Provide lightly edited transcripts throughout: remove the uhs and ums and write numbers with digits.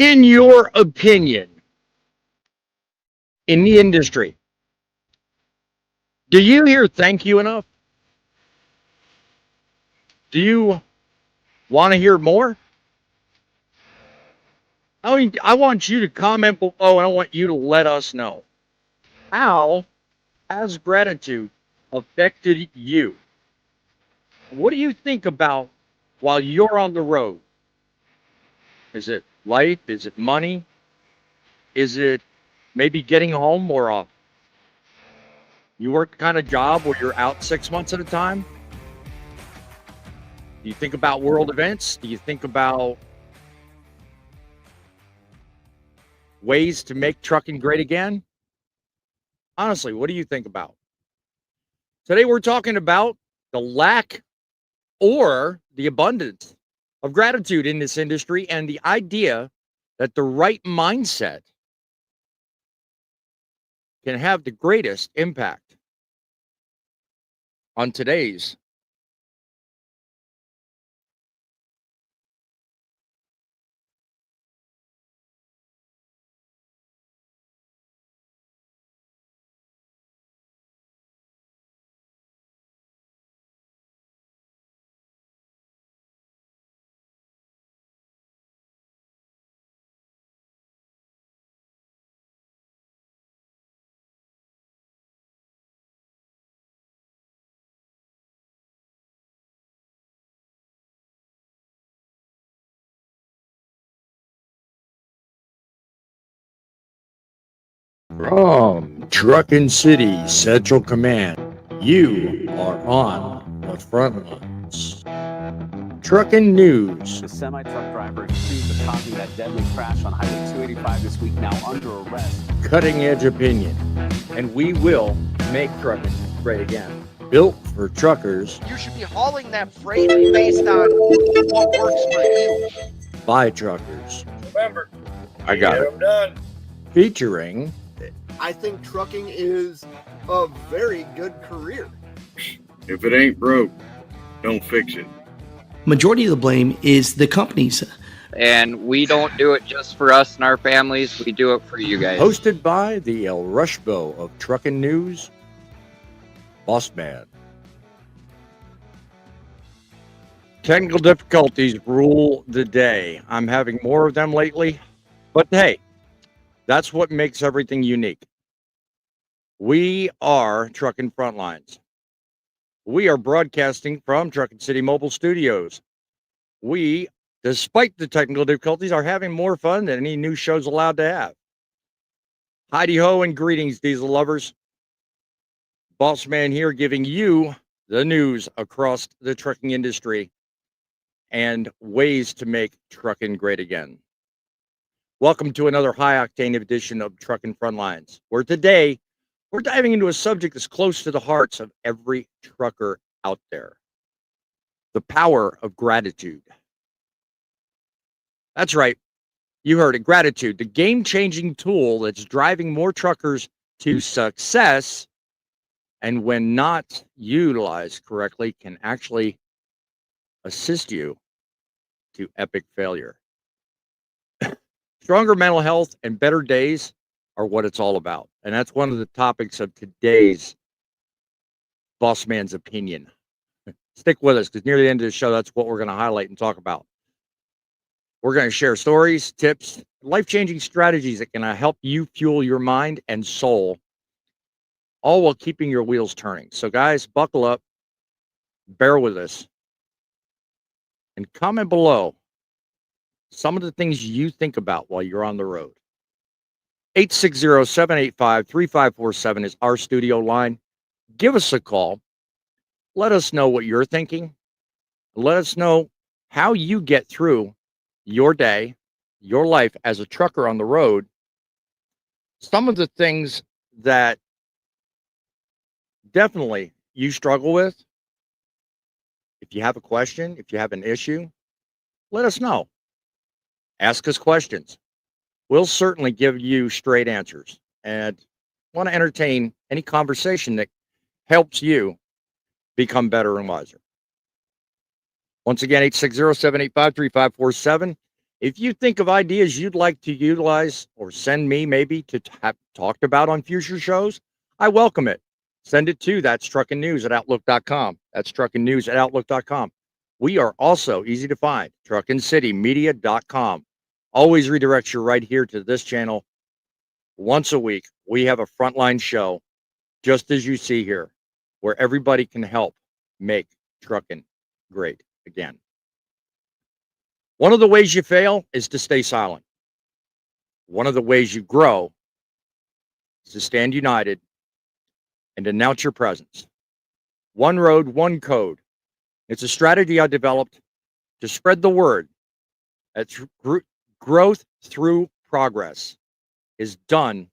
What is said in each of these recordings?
in your opinion, in the industry, do you hear thank you enough? Do you want to hear more? I want you to comment below and I want you to let us know. How has gratitude affected you? What do you think about while you're on the road? Is it life? Is it money? Is it maybe getting home more often? You work the kind of job where you're out 6 months at a time? Do you think about world events? Do you think about ways to make trucking great again? Honestly, what do you think about? Today, we're talking about the lack or the abundance of gratitude in this industry and the idea that the right mindset can have the greatest impact on today's from Truckin City Central Command. You are on the Frontlines. Truckin News. The semi-truck driver accused of causing that deadly crash on Highway 285 this week now under arrest. Cutting edge opinion. And we will make trucking great again. Built for truckers. You should be hauling that freight based on what works for you. By truckers. Remember, I got get it. them done. Featuring. I think trucking is a very good career. If it ain't broke, don't fix it. Majority of the blame is the companies. And we don't do it just for us and our families. We do it for you guys. Hosted by the El Rushbo of Truckin News, Boss Man. Technical difficulties rule the day. I'm having more of them lately, but hey, that's what makes everything unique. We are Truckin Frontlines. We are broadcasting from Truckin City Mobile Studios. We, despite the technical difficulties, are having more fun than any new show's allowed to have. Heidi ho and greetings, diesel lovers. Boss Man here giving you the news across the trucking industry and ways to make trucking great again. Welcome to another high-octane edition of Truckin Frontlines, where today we're diving into a subject that's close to the hearts of every trucker out there. The power of gratitude. That's right. You heard it. Gratitude, the game-changing tool that's driving more truckers to success, and when not utilized correctly, can actually assist you to epic failure. Stronger mental health and better days are what it's all about. And that's one of the topics of today's Boss Man's Opinion. Stick with us, because near the end of the show, that's what we're going to highlight and talk about. We're going to share stories, tips, life-changing strategies that can help you fuel your mind and soul, all while keeping your wheels turning. So guys, buckle up, bear with us, and comment below some of the things you think about while you're on the road. 860-785-3547 is our studio line. Give us a call. Let us know what you're thinking. Let us know how you get through your day, your life as a trucker on the road. Some of the things that definitely you struggle with. If you have a question, if you have an issue, let us know. Ask us questions. We'll certainly give you straight answers and want to entertain any conversation that helps you become better and wiser. Once again, 860-785-3547. If you think of ideas you'd like to utilize or send me maybe to have talked about on future shows, I welcome it. Send it to that's truckinnews@outlook.com. That's truckinnews@outlook.com. We are also easy to find, truckincitymedia.com. Always redirects you right here to this channel. Once a week, we have a frontline show, just as you see here, where everybody can help make trucking great again. One of the ways you fail is to stay silent. One of the ways you grow is to stand united and announce your presence. One road, one code. It's a strategy I developed to spread the word that growth through progress is done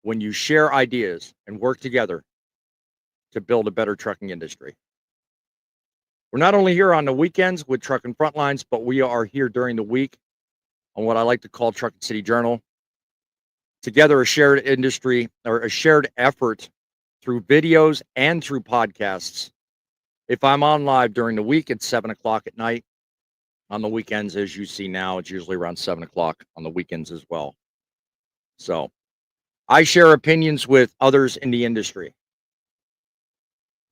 when you share ideas and work together to build a better trucking industry. We're not only here on the weekends with Truckin' Frontlines, but we are here during the week on what I like to call Truckin' City Journal. Together, a shared industry or a shared effort through videos and through podcasts. If I'm on live during the week, it's 7 o'clock at night. On the weekends, as you see now, it's usually around 7 o'clock on the weekends as well. So I share opinions with others in the industry.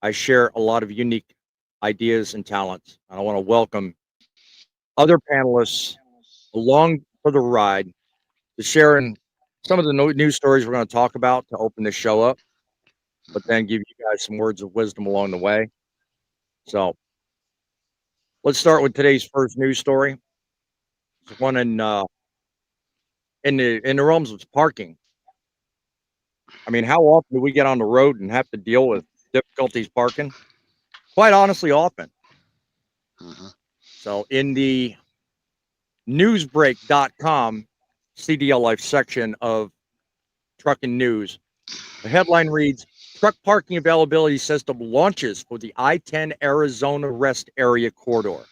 I share a lot of unique ideas and talents. And I want to welcome other panelists along for the ride to sharing some of the news stories we're going to talk about to open this show up, but then give you guys some words of wisdom along the way. So let's start with today's first news story. It's one in the realms of parking. I mean, how often do we get on the road and have to deal with difficulties parking? Quite honestly, often. So in the newsbreak.com CDL Life section of Truckin' News, the headline reads, Truck parking availability system launches for the I-10 Arizona rest area corridor.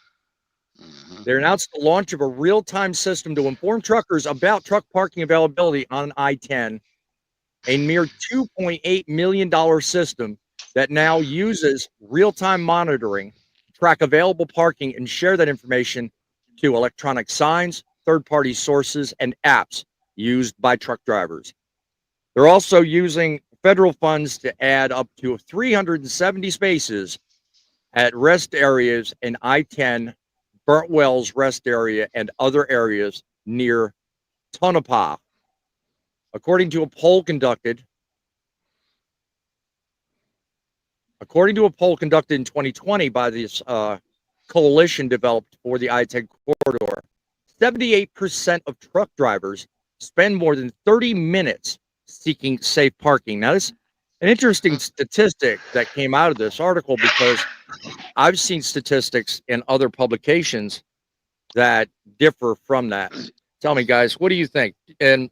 They announced the launch of a real-time system to inform truckers about truck parking availability on I-10, a mere $2.8 million system that now uses real-time monitoring to track available parking and share that information to electronic signs, third-party sources, and apps used by truck drivers. They're also using federal funds to add up to 370 spaces at rest areas in I-10, Burnt Wells rest area, and other areas near Tonopah. According to a poll conducted in 2020 by this coalition developed for the I-10 corridor, 78% of truck drivers spend more than 30 minutes seeking safe parking. Now, this is an interesting statistic that came out of this article because I've seen statistics in other publications that differ from that. Tell me, guys, what do you think? And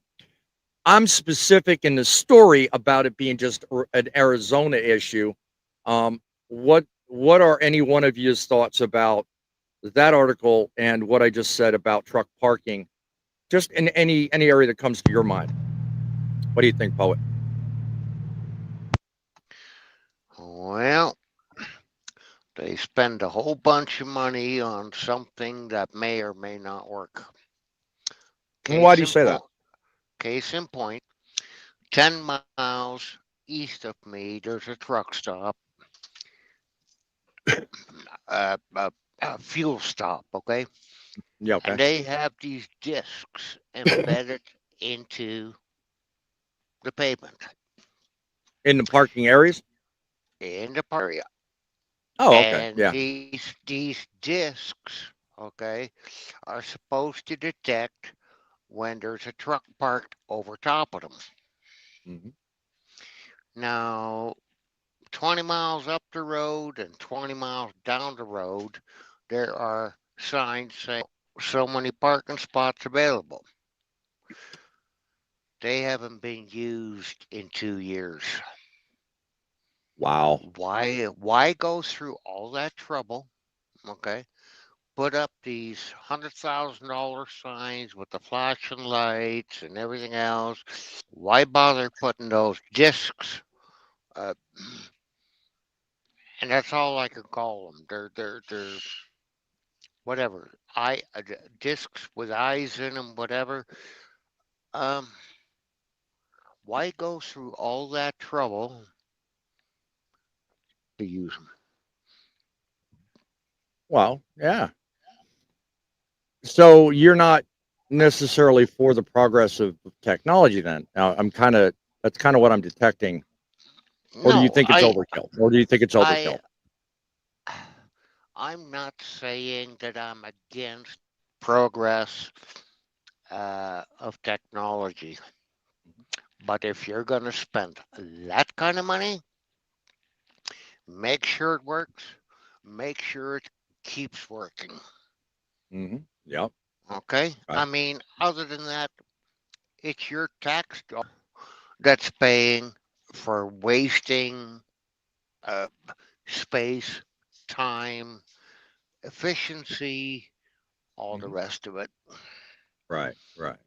I'm specific in the story about it being just an Arizona issue. What are any one of your thoughts about that article and what I just said about truck parking, just in any area that comes to your mind? What do you think, Poet? Well, they spend a whole bunch of money on something that may or may not work. And why do you say that? Case in point, 10 miles east of me, there's a truck stop, a fuel stop, okay? Yeah, okay. And they have these discs embedded into the pavement In the parking areas? in the area. Oh, okay. And Yeah. these discs, okay, are supposed to detect when there's a truck parked over top of them. Mm-hmm. Now, 20 miles up the road and 20 miles down the road, there are signs saying so many parking spots available. They haven't been used in 2 years. Wow. Why go through all that trouble? Okay. Put up these $100,000 signs with the flashing lights and everything else. Why bother putting those discs? Uh, and that's all I can call them. They're whatever, discs with eyes in them, whatever. Um, why go through all that trouble to use them? Well, yeah. So you're not necessarily for the progress of technology then. Now, that's kind of what I'm detecting. Or do you No, think it's overkill? Or do you think it's I, overkill? I'm not saying that I'm against progress of technology, but if you're going to spend that kind of money, make sure it works, make sure it keeps working. Yep. Okay? I Right. mean, other than that, it's your tax dollar that's paying for wasting uh, space, time, efficiency, all the Mhm. rest of it. Right. Right.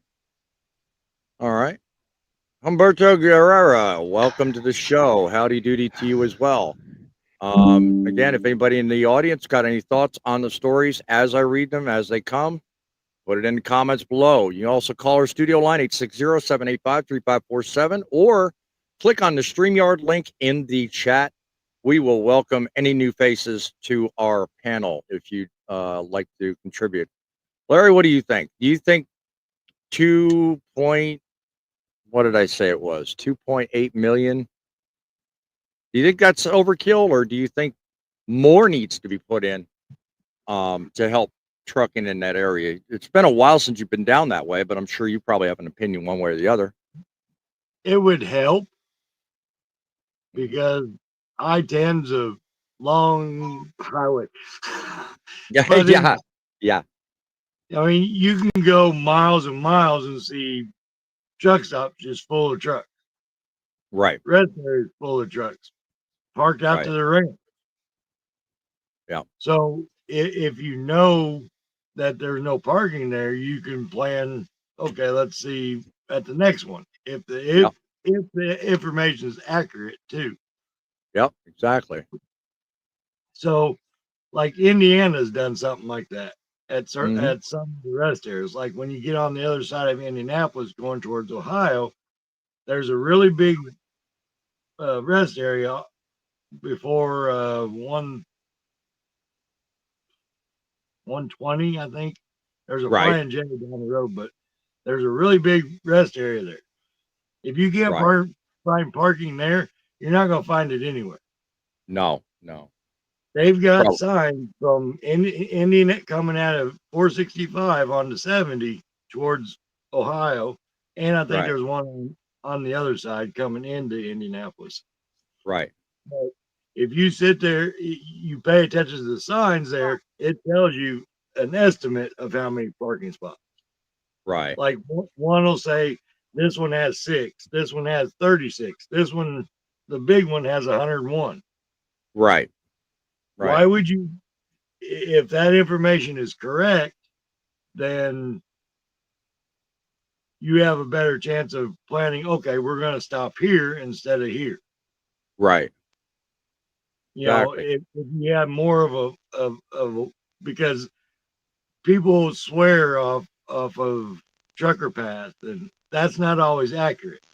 All right. Humberto Guerrera, welcome to the show. Howdy doody to you as well. Again, if anybody in the audience got any thoughts on the stories as I read them, as they come, put it in the comments below. You can also call our studio line 860-785-3547 or click on the StreamYard link in the chat. We will welcome any new faces to our panel if you'd like to contribute. Larry, what do you think? Do you think 2 point, what did I say it was? 2.8 million? Do you think that's overkill, or do you think more needs to be put in to help trucking in that area? It's been a while since you've been down that way, but I'm sure you probably have an opinion one way or the other. It would help Mhm. because I-10's a long highway. Yeah, But yeah, yeah. I mean, you can go miles and miles and see truck stops just full of trucks. Right, Rest areas full of trucks parked out to right. the ramp. Yeah, So if you know that there's no parking there, you can plan. Okay, let's see at the next one yep, if the information is accurate too. yep, exactly. So like Indiana's done something like that Hmm. at some of the rest areas. Like when you get on the other side of Indianapolis going towards Ohio, there's a really big rest area before 120, I think. There's a Right, flying J down the road, but there's a really big rest area there. If you can't right. find parking there, you're not going to find it anywhere. No, no. They've got Probably. signs from Indiana coming out of 465 on the 70 towards Ohio, and I think Right, there's one on the other side coming into Indianapolis. right, But if you sit there, you pay attention to the signs there, it tells you an estimate of how many parking spots. right, Like one will say this one has 6, this one has 36, this one, the big one has 101. right, right, Why would you, if that information is correct, then you have a better chance of planning. Okay, we're going to stop here instead of here. right. You know, Exactly. if you have more because people swear off of trucker path, and that's not always accurate.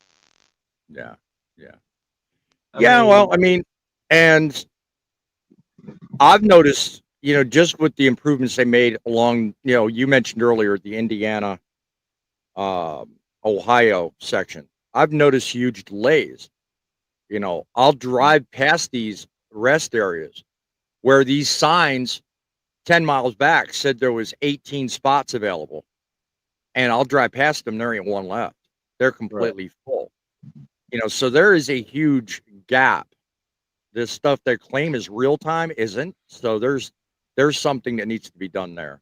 Yeah, yeah. I Yeah, well, mean, I mean, and I've noticed, just with the improvements they made along, you mentioned earlier the Indiana, Ohio section. I've noticed huge delays. I'll drive past these rest areas where these signs 10 miles back said there was 18 spots available, and I'll drive past them, there ain't one left. They're right. completely full. So there is a huge gap. This stuff they claim is real time isn't. So there's something that needs to be done there.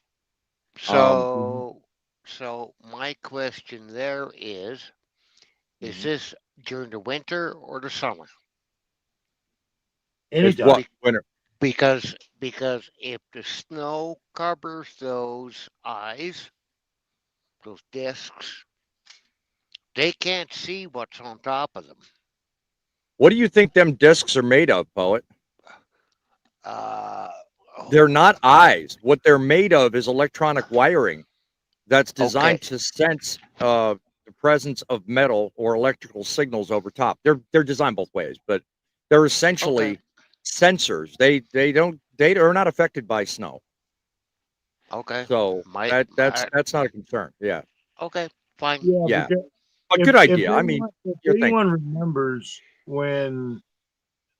Mhm. So, so my question there is Mhm. this during the winter or the summer? Is what Anytime. winter? Because if the snow covers those eyes, those discs, they can't see what's on top of them. What do you think them discs are made of, poet? Uh, They're not eyes. What they're made of is electronic wiring that's designed to sense the presence of metal or electrical signals over top. They're designed both ways, but they're essentially sensors. They are not affected by snow. Okay. So that's not a concern. Yeah. Okay. Fine. Yeah, Yeah. because A good idea. I mean, if you're thinking. anyone remembers when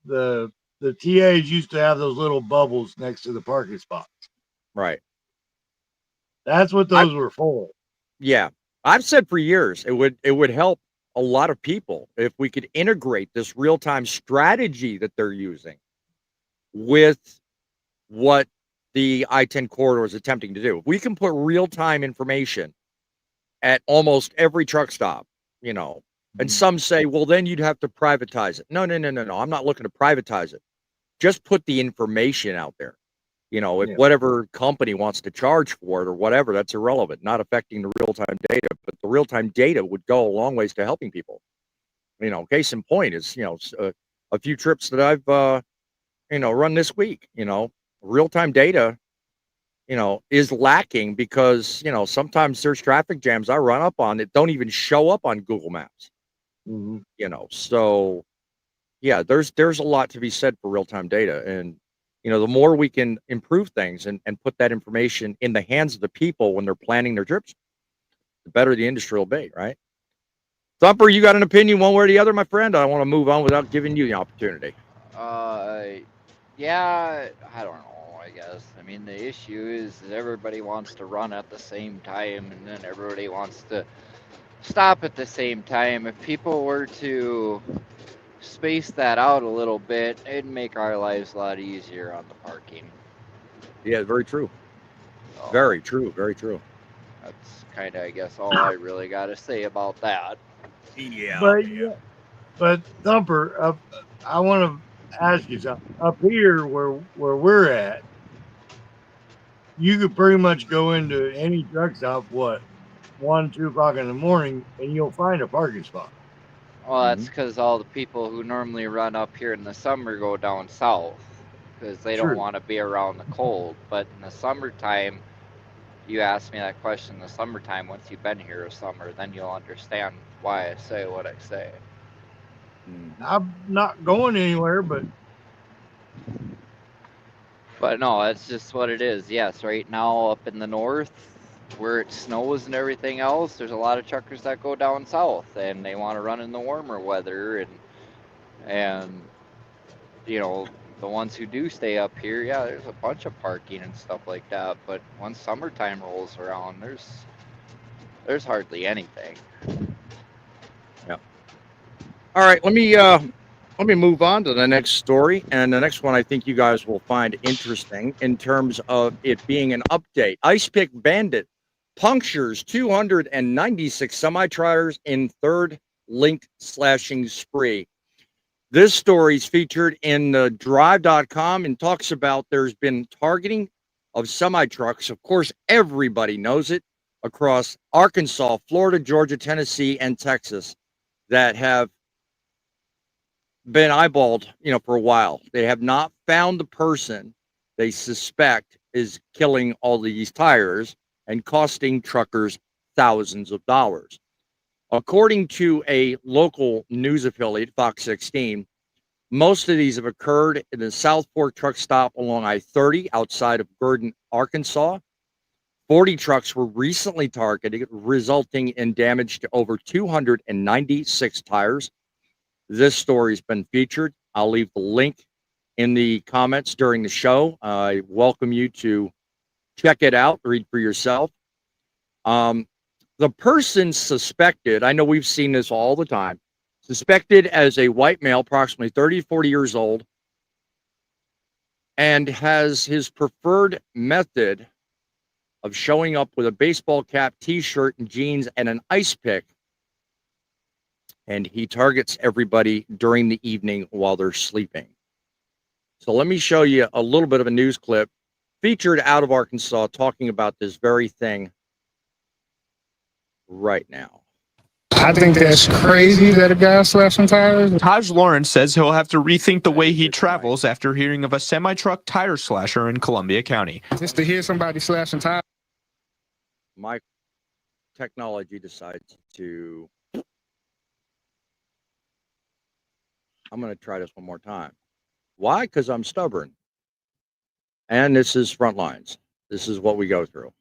the TAs used to have those little bubbles next to the parking spots. Right. That's what those were for. Yeah. I've said for years it would help a lot of people if we could integrate this real-time strategy that they're using with what the I-10 corridor is attempting to do. If we can put real-time information at almost every truck stop, and some say, well, then you'd have to privatize it. No. I'm not looking to privatize it. Just put the information out there. If whatever company wants to charge for it or whatever, that's irrelevant, not affecting the real-time data. But the real-time data would go a long ways to helping people. Case in point is, a few trips that I've, run this week, real-time data, is lacking because, sometimes there's traffic jams I run up on that don't even show up on Google Maps. So yeah, there's a lot to be said for real-time data. And, the more we can improve things and put that information in the hands of the people when they're planning their trips, the better the industry will be, right? Thumper, you got an opinion one way or the other, my friend? I want to move on without giving you the opportunity. Yeah, I don't know, I guess. I mean, the issue is that everybody wants to run at the same time, and then everybody wants to stop at the same time. If people were to space that out a little bit, it'd make our lives a lot easier on the parking. Yeah, very true. Very true. Very true. That's kind of, I guess, all I really got to say about that. Yeah. But Thumper, I want to ask you something. Up here where we're at, you could pretty much go into any truck stop, 1, 2 o'clock in the morning, and you'll find a parking spot. Well, that's because all the people who normally run up here in the summer go down south because they don't want to be around the cold. But in the summertime, you asked me that question in the summertime, once you've been here a summer, then you'll understand why I say what I say. I'm not going anywhere, but no, that's just what it is. Yes, right now up in the north, where it snows and everything else, there's a lot of truckers that go down south and they want to run in the warmer weather, and the ones who do stay up here, yeah, there's a bunch of parking and stuff like that. But once summertime rolls around, there's hardly anything. Yeah. All right, let me move on to the next story, and the next one I think you guys will find interesting in terms of it being an update. Ice Pick Bandit punctures 296 semi-trailers in third link slashing spree. This story is featured in the drive.com and talks about there's been targeting of semi-trucks. Of course, everybody knows it across Arkansas, Florida, Georgia, Tennessee, and Texas that have been eyeballed, for a while. They have not found the person they suspect is killing all these tires and costing truckers thousands of dollars. According to a local news affiliate, Fox 16, most of these have occurred in the South Fork truck stop along I-30 outside of Gurdon, Arkansas. 40 trucks were recently targeted, resulting in damage to over 296 tires. This story's been featured. I'll leave the link in the comments during the show. I welcome you to check it out, read for yourself. The person suspected, I know we've seen this all the time, suspected as a white male, approximately 30 to 40 years old, and has his preferred method of showing up with a baseball cap, t-shirt, and jeans, and an ice pick. And he targets everybody during the evening while they're sleeping. So let me show you a little bit of a news clip featured out of Arkansas talking about this very thing right now. I think that's crazy that a guy slapped some tires. Taj Lawrence says he'll have to rethink the way he travels after hearing of a semi-truck tire slasher in Columbia County. Just to hear somebody slash some tires. My technology decides to. I'm going to try this one more time. Why? Because I'm stubborn. And this is Frontlines. This is what we go through.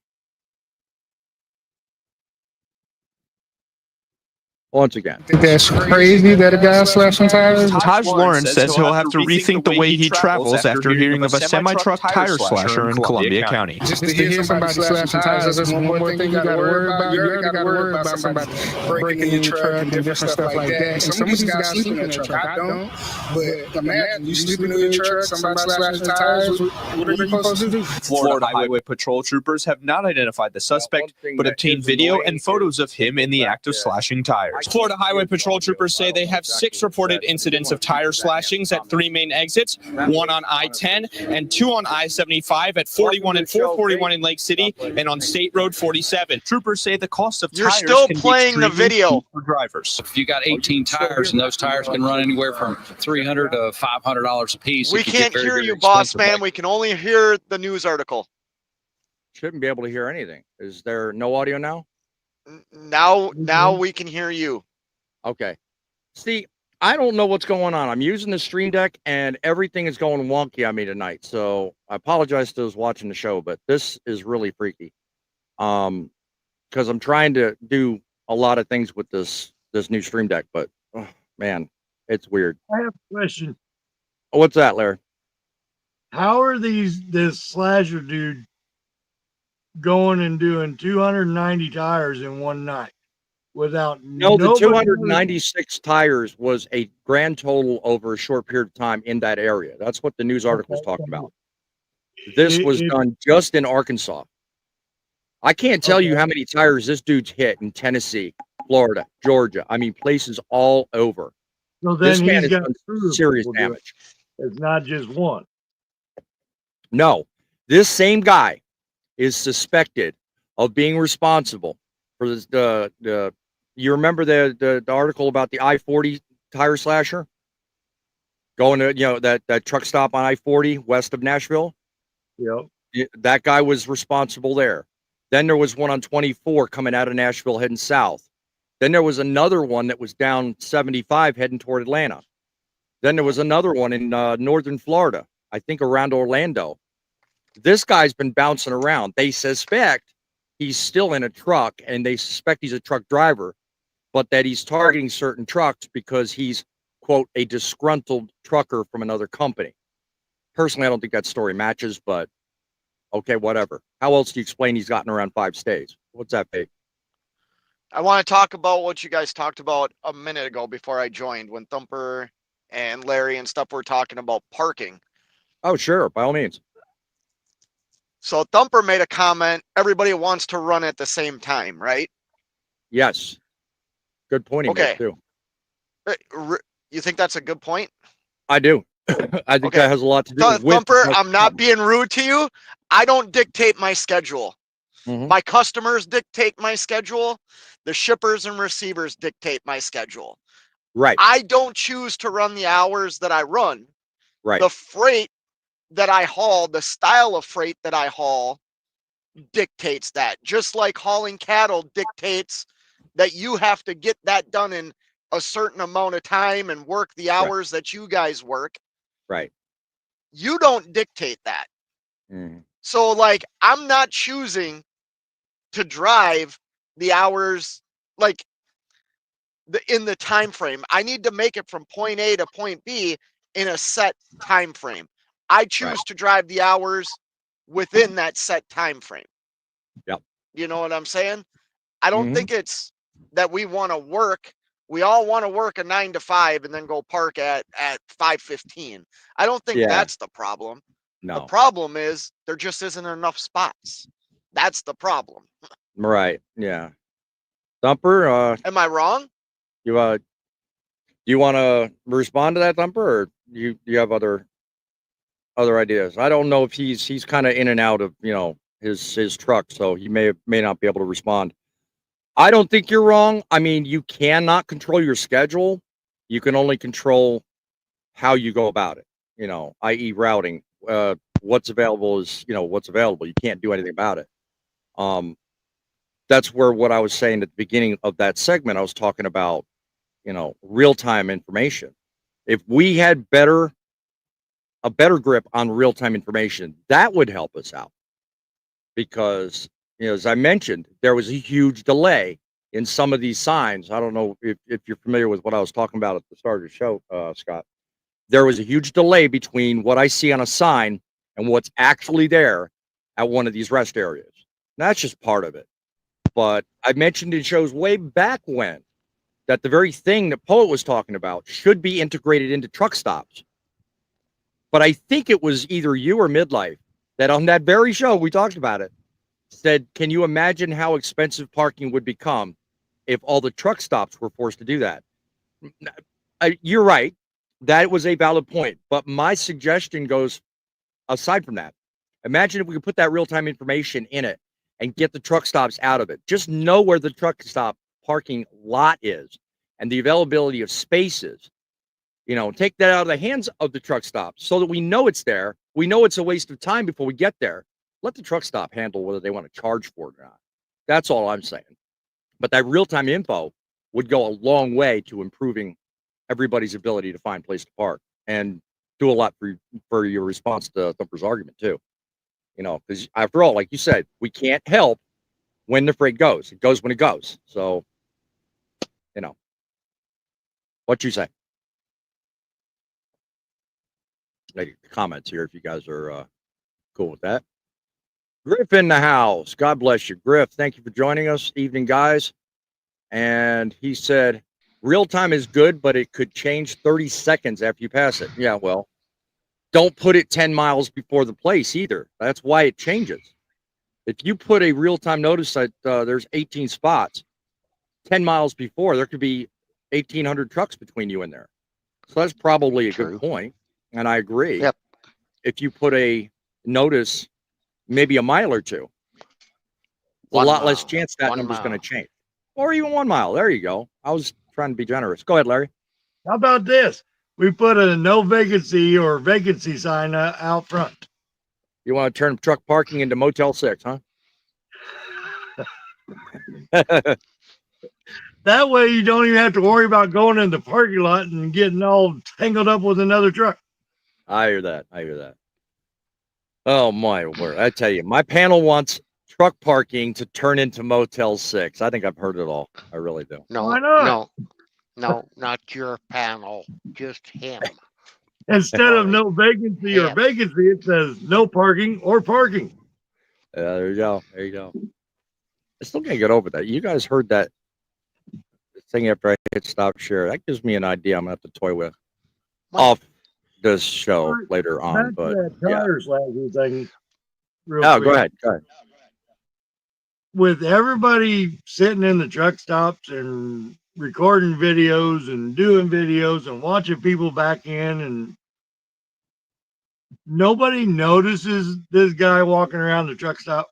Once again. I think that's crazy that a guy slapped some tires. Taj Lawrence says he'll have to rethink the way he travels after hearing of a semi-truck tire slasher in Columbia County. Just to hear somebody slash some tires, that's one more thing you got to worry about. You already got to worry about somebody breaking your truck and different stuff like that. And some of these guys sleep in their truck. I don't. But imagine you sleeping in your truck, somebody slashing tires. What are you supposed to do? Florida Highway Patrol troopers have not identified the suspect, but obtained video and photos of him in the act of slashing tires. Florida Highway Patrol troopers say they have 6 reported incidents of tire slashings at 3 main exits, 1 on I-10 and 2 on I-75 at 41 and 441 in Lake City and on State Road 47. Troopers say the cost of You're tires still can be playing the video for drivers. If you got 18 tires and those tires can run anywhere from $300 to $500 a piece. We can't hear you, boss man. We can only hear the news article. Shouldn't be able to hear anything. Is there no audio now? Now we can hear you. Okay. See, I don't know what's going on. I'm using the Stream Deck and everything is going wonky on me tonight. So I apologize to those watching the show, but this is really freaky. Because I'm trying to do a lot of things with this new Stream Deck, but oh, man, it's weird. I have a question. What's that, Larry? How are this slasher dude going and doing 290 tires in one night without No, the 296 tires was a grand total over a short period of time in that area. That's what the news article was talking about. This was done just in Arkansas. I can't tell you how many tires this dude's hit in Tennessee, Florida, Georgia. I mean, places all over. So then this man he's has got done serious damage. It's not just one. No, this same guy is suspected of being responsible for this. You remember the article about the I-40 tire slasher going to that truck stop on I-40 west of Nashville? Yep. That guy was responsible there. Then there was one on 24 coming out of Nashville heading south. Then there was another one that was down 75 heading toward Atlanta. Then there was another one in northern Florida, I think around Orlando. This guy's been bouncing around. They suspect he's still in a truck, and they suspect he's a truck driver, but that he's targeting certain trucks because he's, quote, a disgruntled trucker from another company. Personally, I don't think that story matches, but okay, whatever. How else do you explain he's gotten around 5 states? What's that, Pete? I want to talk about what you guys talked about a minute ago before I joined, when Thumper and Larry and stuff were talking about parking. Oh, sure, by all means. So Thumper made a comment, everybody wants to run at the same time, right? Yes. Good point he made, too. You think that's a good point? I do. I think that has a lot to do with Thumper, I'm not being rude to you. I don't dictate my schedule. My customers dictate my schedule. The shippers and receivers dictate my schedule. Right. I don't choose to run the hours that I run. Right. The freight that I haul, the style of freight that I haul dictates that. Just like hauling cattle dictates that you have to get that done in a certain amount of time and work the hours that you guys work. Right. You don't dictate that. So like, I'm not choosing to drive the hours like in the time frame. I need to make it from point A to point B in a set time frame. I choose to drive the hours within that set time frame. Yep. You know what I'm saying? I don't think it's that we want to work. We all want to work a 9 to 5 and then go park at 5:15. I don't think that's the problem. No. The problem is there just isn't enough spots. That's the problem. Right. Yeah. Thumper, am I wrong? You do you want to respond to that, Thumper, or do you have other ideas? I don't know if he's kind of in and out of his truck, so he may not be able to respond. I don't think you're wrong. I mean, you cannot control your schedule. You can only control how you go about it, i.e. routing. What's available is, what's available. You can't do anything about it. That's where what I was saying at the beginning of that segment, I was talking about, real-time information. If we had a better grip on real-time information, that would help us out. Because, as I mentioned, there was a huge delay in some of these signs. I don't know if you're familiar with what I was talking about at the start of the show, Scott. There was a huge delay between what I see on a sign and what's actually there at one of these rest areas. That's just part of it. But I mentioned in shows way back when that the very thing that Poet was talking about should be integrated into truck stops. But I think it was either you or Midlife that on that very show, we talked about it, said, can you imagine how expensive parking would become if all the truck stops were forced to do that? You're right. That was a valid point. But my suggestion goes aside from that. Imagine if we could put that real-time information in it and get the truck stops out of it. Just know where the truck stop parking lot is and the availability of spaces. Take that out of the hands of the truck stops so that we know it's there. We know it's a waste of time before we get there. Let the truck stop handle whether they want to charge for it or not. That's all I'm saying. But that real-time info would go a long way to improving everybody's ability to find place to park and do a lot for your response to Thumper's argument too. Because after all, like you said, we can't help when the freight goes. It goes when it goes. So, what you say? Make comments here if you guys are cool with that. Griff in the house. God bless you, Griff. Thank you for joining us. Evening, guys. And he said, real time is good, but it could change 30 seconds after you pass it. Yeah, well, don't put it 10 miles before the place either. That's why it changes. If you put a real-time notice that there's 18 spots, 10 miles before, there could be 1,800 trucks between you and there. So that's probably a good point. And I agree. Yep. If you put a notice maybe a mile or two, a lot less chance that number's going to change. Or even 1 mile. There you go. I was trying to be generous. Go ahead, Larry. How about this? We put a no vacancy or vacancy sign out front. You want to turn truck parking into Motel 6, huh? That way you don't even have to worry about going in the parking lot and getting all tangled up with another truck. I hear that. Oh, my word. I tell you, my panel wants truck parking to turn into Motel 6. I think I've heard it all. I really do. No, Why not? No, not your panel. Just him. Instead of no vacancy or vacancy, it says no parking or parking. There you go. I still can't get over that. You guys heard that thing after I hit stop share. That gives me an idea I'm going to have to toy with off this show later on. But tire slasher thing. Go ahead. With everybody sitting in the truck stops and recording videos and doing videos and watching people back in, and nobody notices this guy walking around the truck stop.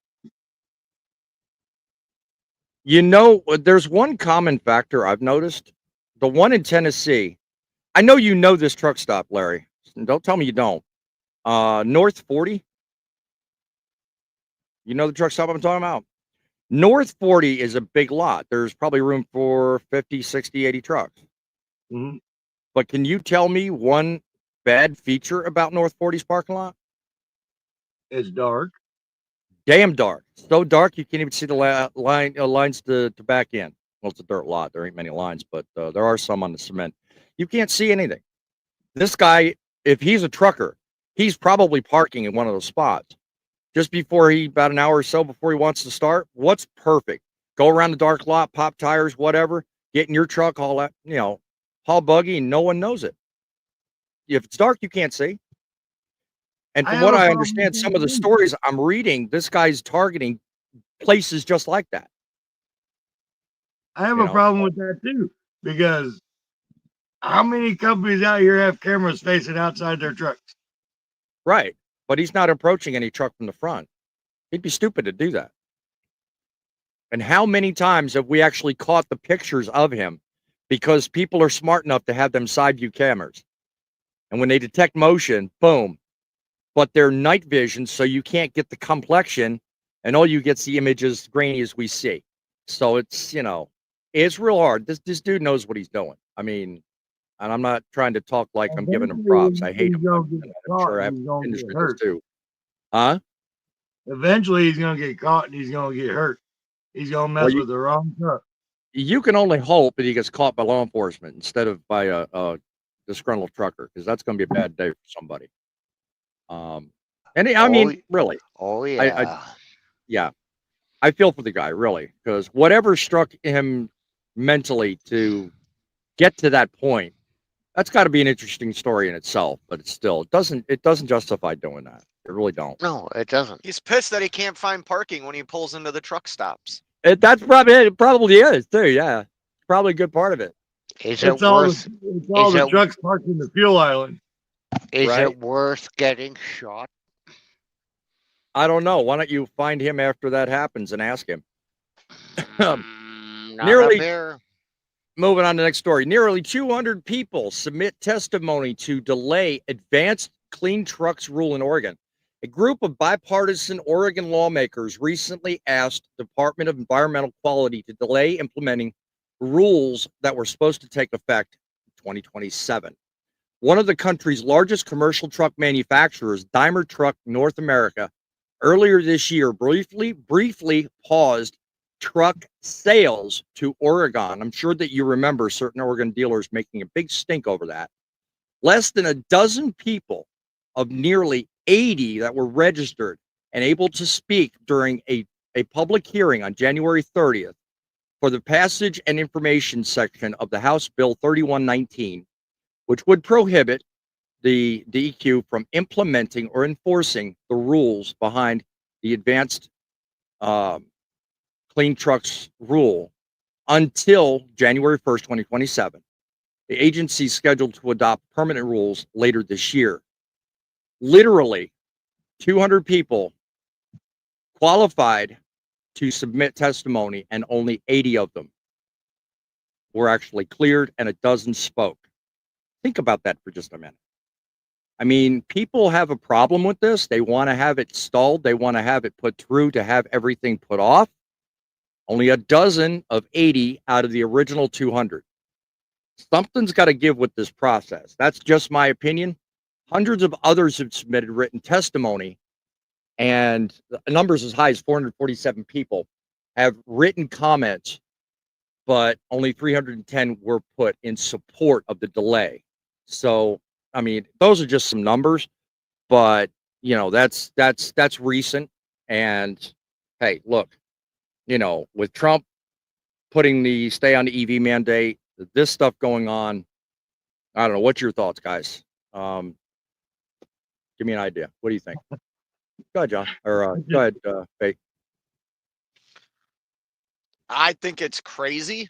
There's one common factor I've noticed. The one in Tennessee. I know you know this truck stop, Larry. Don't tell me you don't. North 40. You know the truck stop I'm talking about? North 40 is a big lot. There's probably room for 50, 60, 80 trucks. Mm-hmm. But can you tell me one bad feature about North 40's parking lot? It's dark. Damn dark. So dark you can't even see the lines to back in. Well, it's a dirt lot. There ain't many lines, but there are some on the cement. You can't see anything. This guy, if he's a trucker, he's probably parking in one of those spots. Just before about an hour or so before he wants to start, what's perfect? Go around the dark lot, pop tires, whatever, get in your truck, haul buggy, and no one knows it. If it's dark, you can't see. And from what I understand, some of the stories I'm reading, this guy's targeting places just like that. I have a problem with that too, because how many companies out here have cameras facing outside their trucks? Right. But he's not approaching any truck from the front. He'd be stupid to do that. And how many times have we actually caught the pictures of him because people are smart enough to have them side view cameras. And when they detect motion, boom. But they're night vision, so you can't get the complexion, and all you get's the image as grainy as we see. So it's, it's real hard. This dude knows what he's doing. I mean, and I'm not trying to talk like I'm giving him props. I hate him. I'm sure I have industry does too. Huh? Eventually, he's gonna get caught and he's gonna get hurt. He's gonna mess with the wrong truck. You can only hope that he gets caught by law enforcement instead of by a disgruntled trucker, because that's going to be a bad day for somebody. And I mean, really. Oh yeah. Yeah. I feel for the guy, really, because whatever struck him mentally to get to that point, that's got to be an interesting story in itself. But it doesn't justify doing that. It really don't. No, it doesn't. He's pissed that he can't find parking when he pulls into the truck stops. That's probably it. Probably is too. Yeah, probably a good part of it. Is it worth? It's all the trucks parked in the fuel island. Is it worth getting shot? I don't know. Why don't you find him after that happens and ask him? Moving on to the next story. Nearly 200 people submit testimony to delay advanced clean trucks rule in Oregon. A group of bipartisan Oregon lawmakers recently asked the Department of Environmental Quality to delay implementing rules that were supposed to take effect in 2027. One of the country's largest commercial truck manufacturers, Daimler Truck North America, earlier this year briefly paused truck sales to Oregon. I'm sure that you remember certain Oregon dealers making a big stink over that. Less than a dozen people of nearly 80 that were registered and able to speak during a public hearing on January 30th for the passage and information section of the House Bill 3119, which would prohibit the DEQ from implementing or enforcing the rules behind the advanced clean trucks rule until January 1st, 2027. The agency is scheduled to adopt permanent rules later this year. Literally, 200 people qualified to submit testimony, and only 80 of them were actually cleared, and a dozen spoke. Think about that for just a minute. I mean, people have a problem with this. They want to have it stalled. They want to have it put through to have everything put off. Only a dozen of 80 out of the original 200. Something's got to give with this process. That's just my opinion. Hundreds of others have submitted written testimony, and numbers as high as 447 people have written comments, but only 310 were put in support of the delay. So, I mean, those are just some numbers, but that's recent. And hey, look, with Trump putting the stay on the EV mandate, this stuff going on, I don't know. What's your thoughts, guys? Give me an idea. What do you think? Go ahead, John. Or go ahead, Faye. I think it's crazy.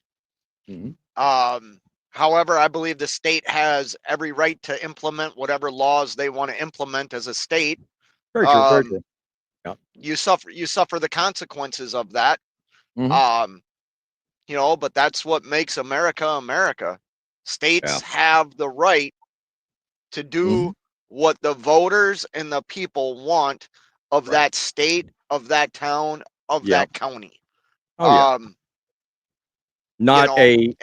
However, I believe the state has every right to implement whatever laws they want to implement as a state. Very true. Very true. Yeah. You suffer the consequences of that. But that's what makes America America. States have the right to do what the voters and the people want of that state, of that town, of that county. Not a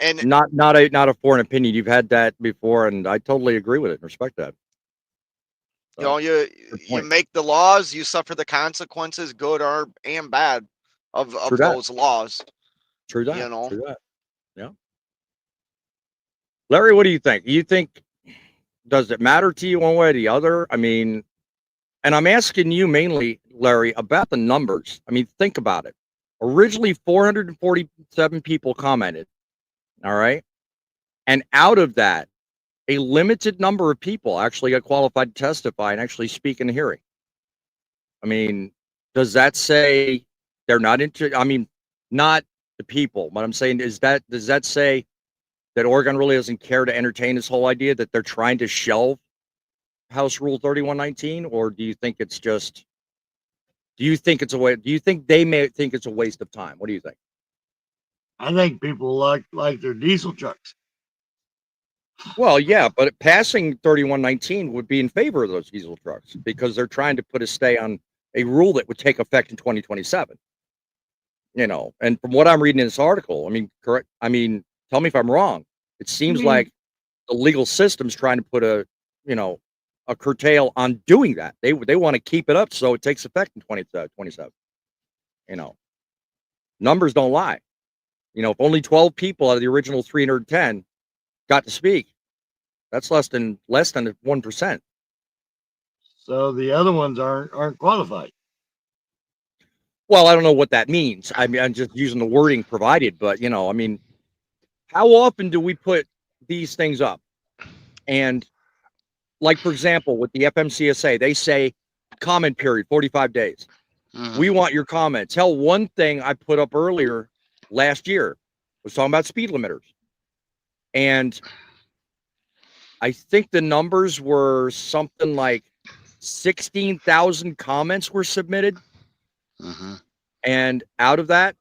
foreign opinion. You've had that before, and I totally agree with it and respect that. You make the laws, you suffer the consequences, good or and bad, of those laws. True that. True that. Yeah. Larry, what do you think? Does it matter to you one way or the other? I mean, and I'm asking you mainly, Larry, about the numbers. I mean, think about it. Originally, 447 people commented. All right. And out of that, a limited number of people actually got qualified to testify and actually speak in the hearing. I mean, does that say they're not not the people? What I'm saying is does that say that Oregon really doesn't care to entertain this whole idea that they're trying to shelve House Rule 3119? Or do you think it's a way? Do you think they may think it's a waste of time? What do you think? I think people like their diesel trucks. Well, yeah, but passing 3119 would be in favor of those diesel trucks because they're trying to put a stay on a rule that would take effect in 2027. You know, and from what I'm reading in this article, I mean, correct. I mean, tell me if I'm wrong. It seems like the legal system's trying to put a curtail on doing that. They want to keep it up so it takes effect in 2027. You know, numbers don't lie. You know, if only 12 people out of the original 310 got to speak, that's less than 1%. So the other ones aren't qualified. Well, I don't know what that means. I mean, I'm just using the wording provided, but you know, I mean, how often do we put these things up? And like, for example, with the FMCSA, they say comment period 45 days. We want your comments. Hell, one thing I put up earlier last year was talking about speed limiters. And I think the numbers were something like 16,000 comments were submitted. And out of that,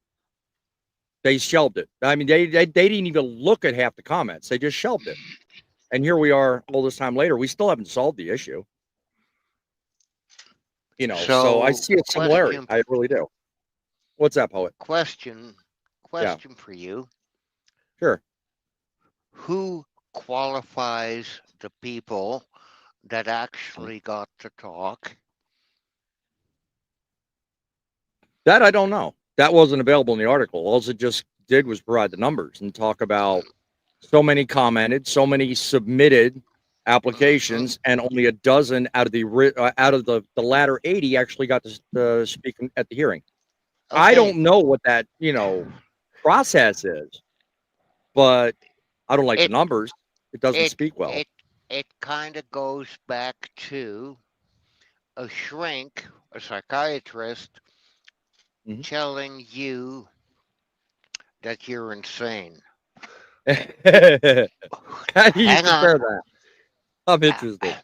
they shelved it. I mean, they didn't even look at half the comments. They just shelved it. And here we are all this time later. We still haven't solved the issue. You know, so I see a similarity. I really do. What's that, Poet? Question for you. Sure. Who qualifies the people that actually got to talk? That I don't know. That wasn't available in the article. All it just did was provide the numbers and talk about so many commented, so many submitted applications, and only a dozen out of the latter 80 actually got to speak at the hearing. Okay. I don't know what that process is, but I don't like the numbers. It doesn't speak well. It kind of goes back to a shrink, a psychiatrist, telling you that you're insane. How do you compare that? I'm interested.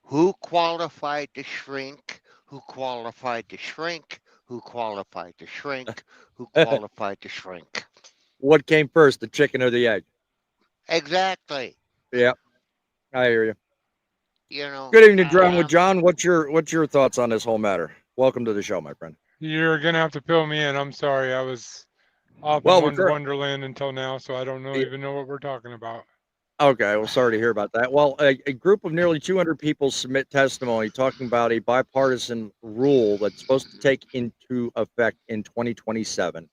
Who qualified to shrink? Who qualified to shrink? Who qualified to shrink? Who qualified to shrink? What came first, the chicken or the egg? Exactly. Yeah, I hear you. You know. Good evening, John. With John, what's your thoughts on this whole matter? Welcome to the show, my friend. You're gonna have to fill me in. I'm sorry, I was off in Wonderland until now, so I don't even know what we're talking about. Okay, well, sorry to hear about that. Well, a group of nearly 200 people submit testimony talking about a bipartisan rule that's supposed to take into effect in 2027.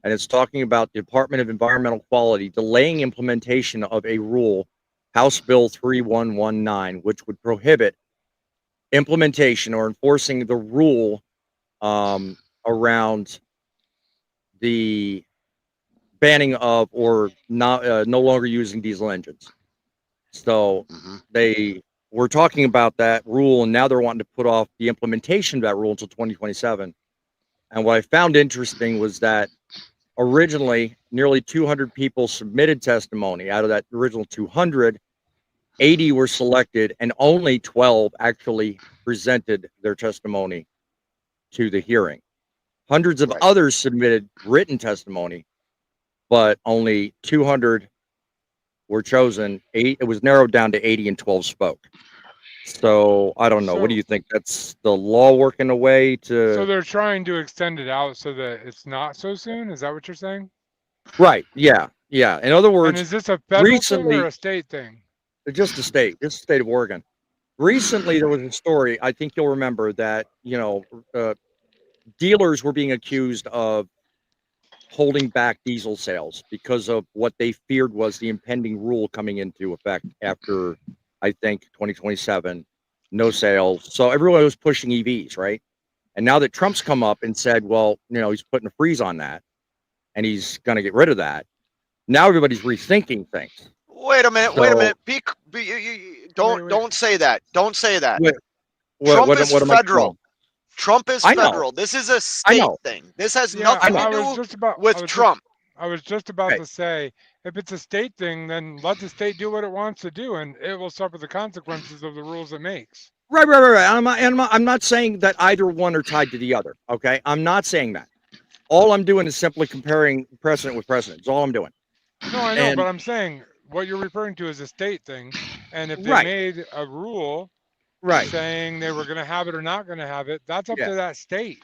And it's talking about the Department of Environmental Quality delaying implementation of a rule, House Bill 3119, which would prohibit implementation or enforcing the rule around the banning of or not no longer using diesel engines. So they were talking about that rule, and now they're wanting to put off the implementation of that rule until 2027. And what I found interesting was that originally nearly 200 people submitted testimony. Out of that original 200, 80 were selected, and only 12 actually presented their testimony to the hearing. Hundreds of others submitted written testimony, but only 200 were chosen. It was narrowed down to 80, and 12 spoke. So I don't know. What do you think? That's the law working away to? So they're trying to extend it out so that it's not so soon. Is that what you're saying? Right. Yeah. Yeah. In other words, and is this a federal thing or a state thing? Just the state. Just the state of Oregon. Recently, there was a story. I think you'll remember that. Dealers were being accused of holding back diesel sales because of what they feared was the impending rule coming into effect after, I think, 2027, no sales. So everyone was pushing EVs, right? And now that Trump's come up and said, well, he's putting a freeze on that and he's going to get rid of that. Now everybody's rethinking things. Wait a minute. Don't say that. Don't say that. Trump is federal. Trump is federal. This is a state thing. This has nothing to do with Trump. I was just about to say, if it's a state thing, then let the state do what it wants to do, and it will suffer the consequences of the rules it makes. Right. I'm not saying that either one are tied to the other. Okay, I'm not saying that. All I'm doing is simply comparing precedent with precedent. That's all I'm doing. No, I know, And but I'm saying what you're referring to is a state thing, and if they Right. made a rule Right. saying they were going to have it or not going to have it, that's up Yeah. to that state.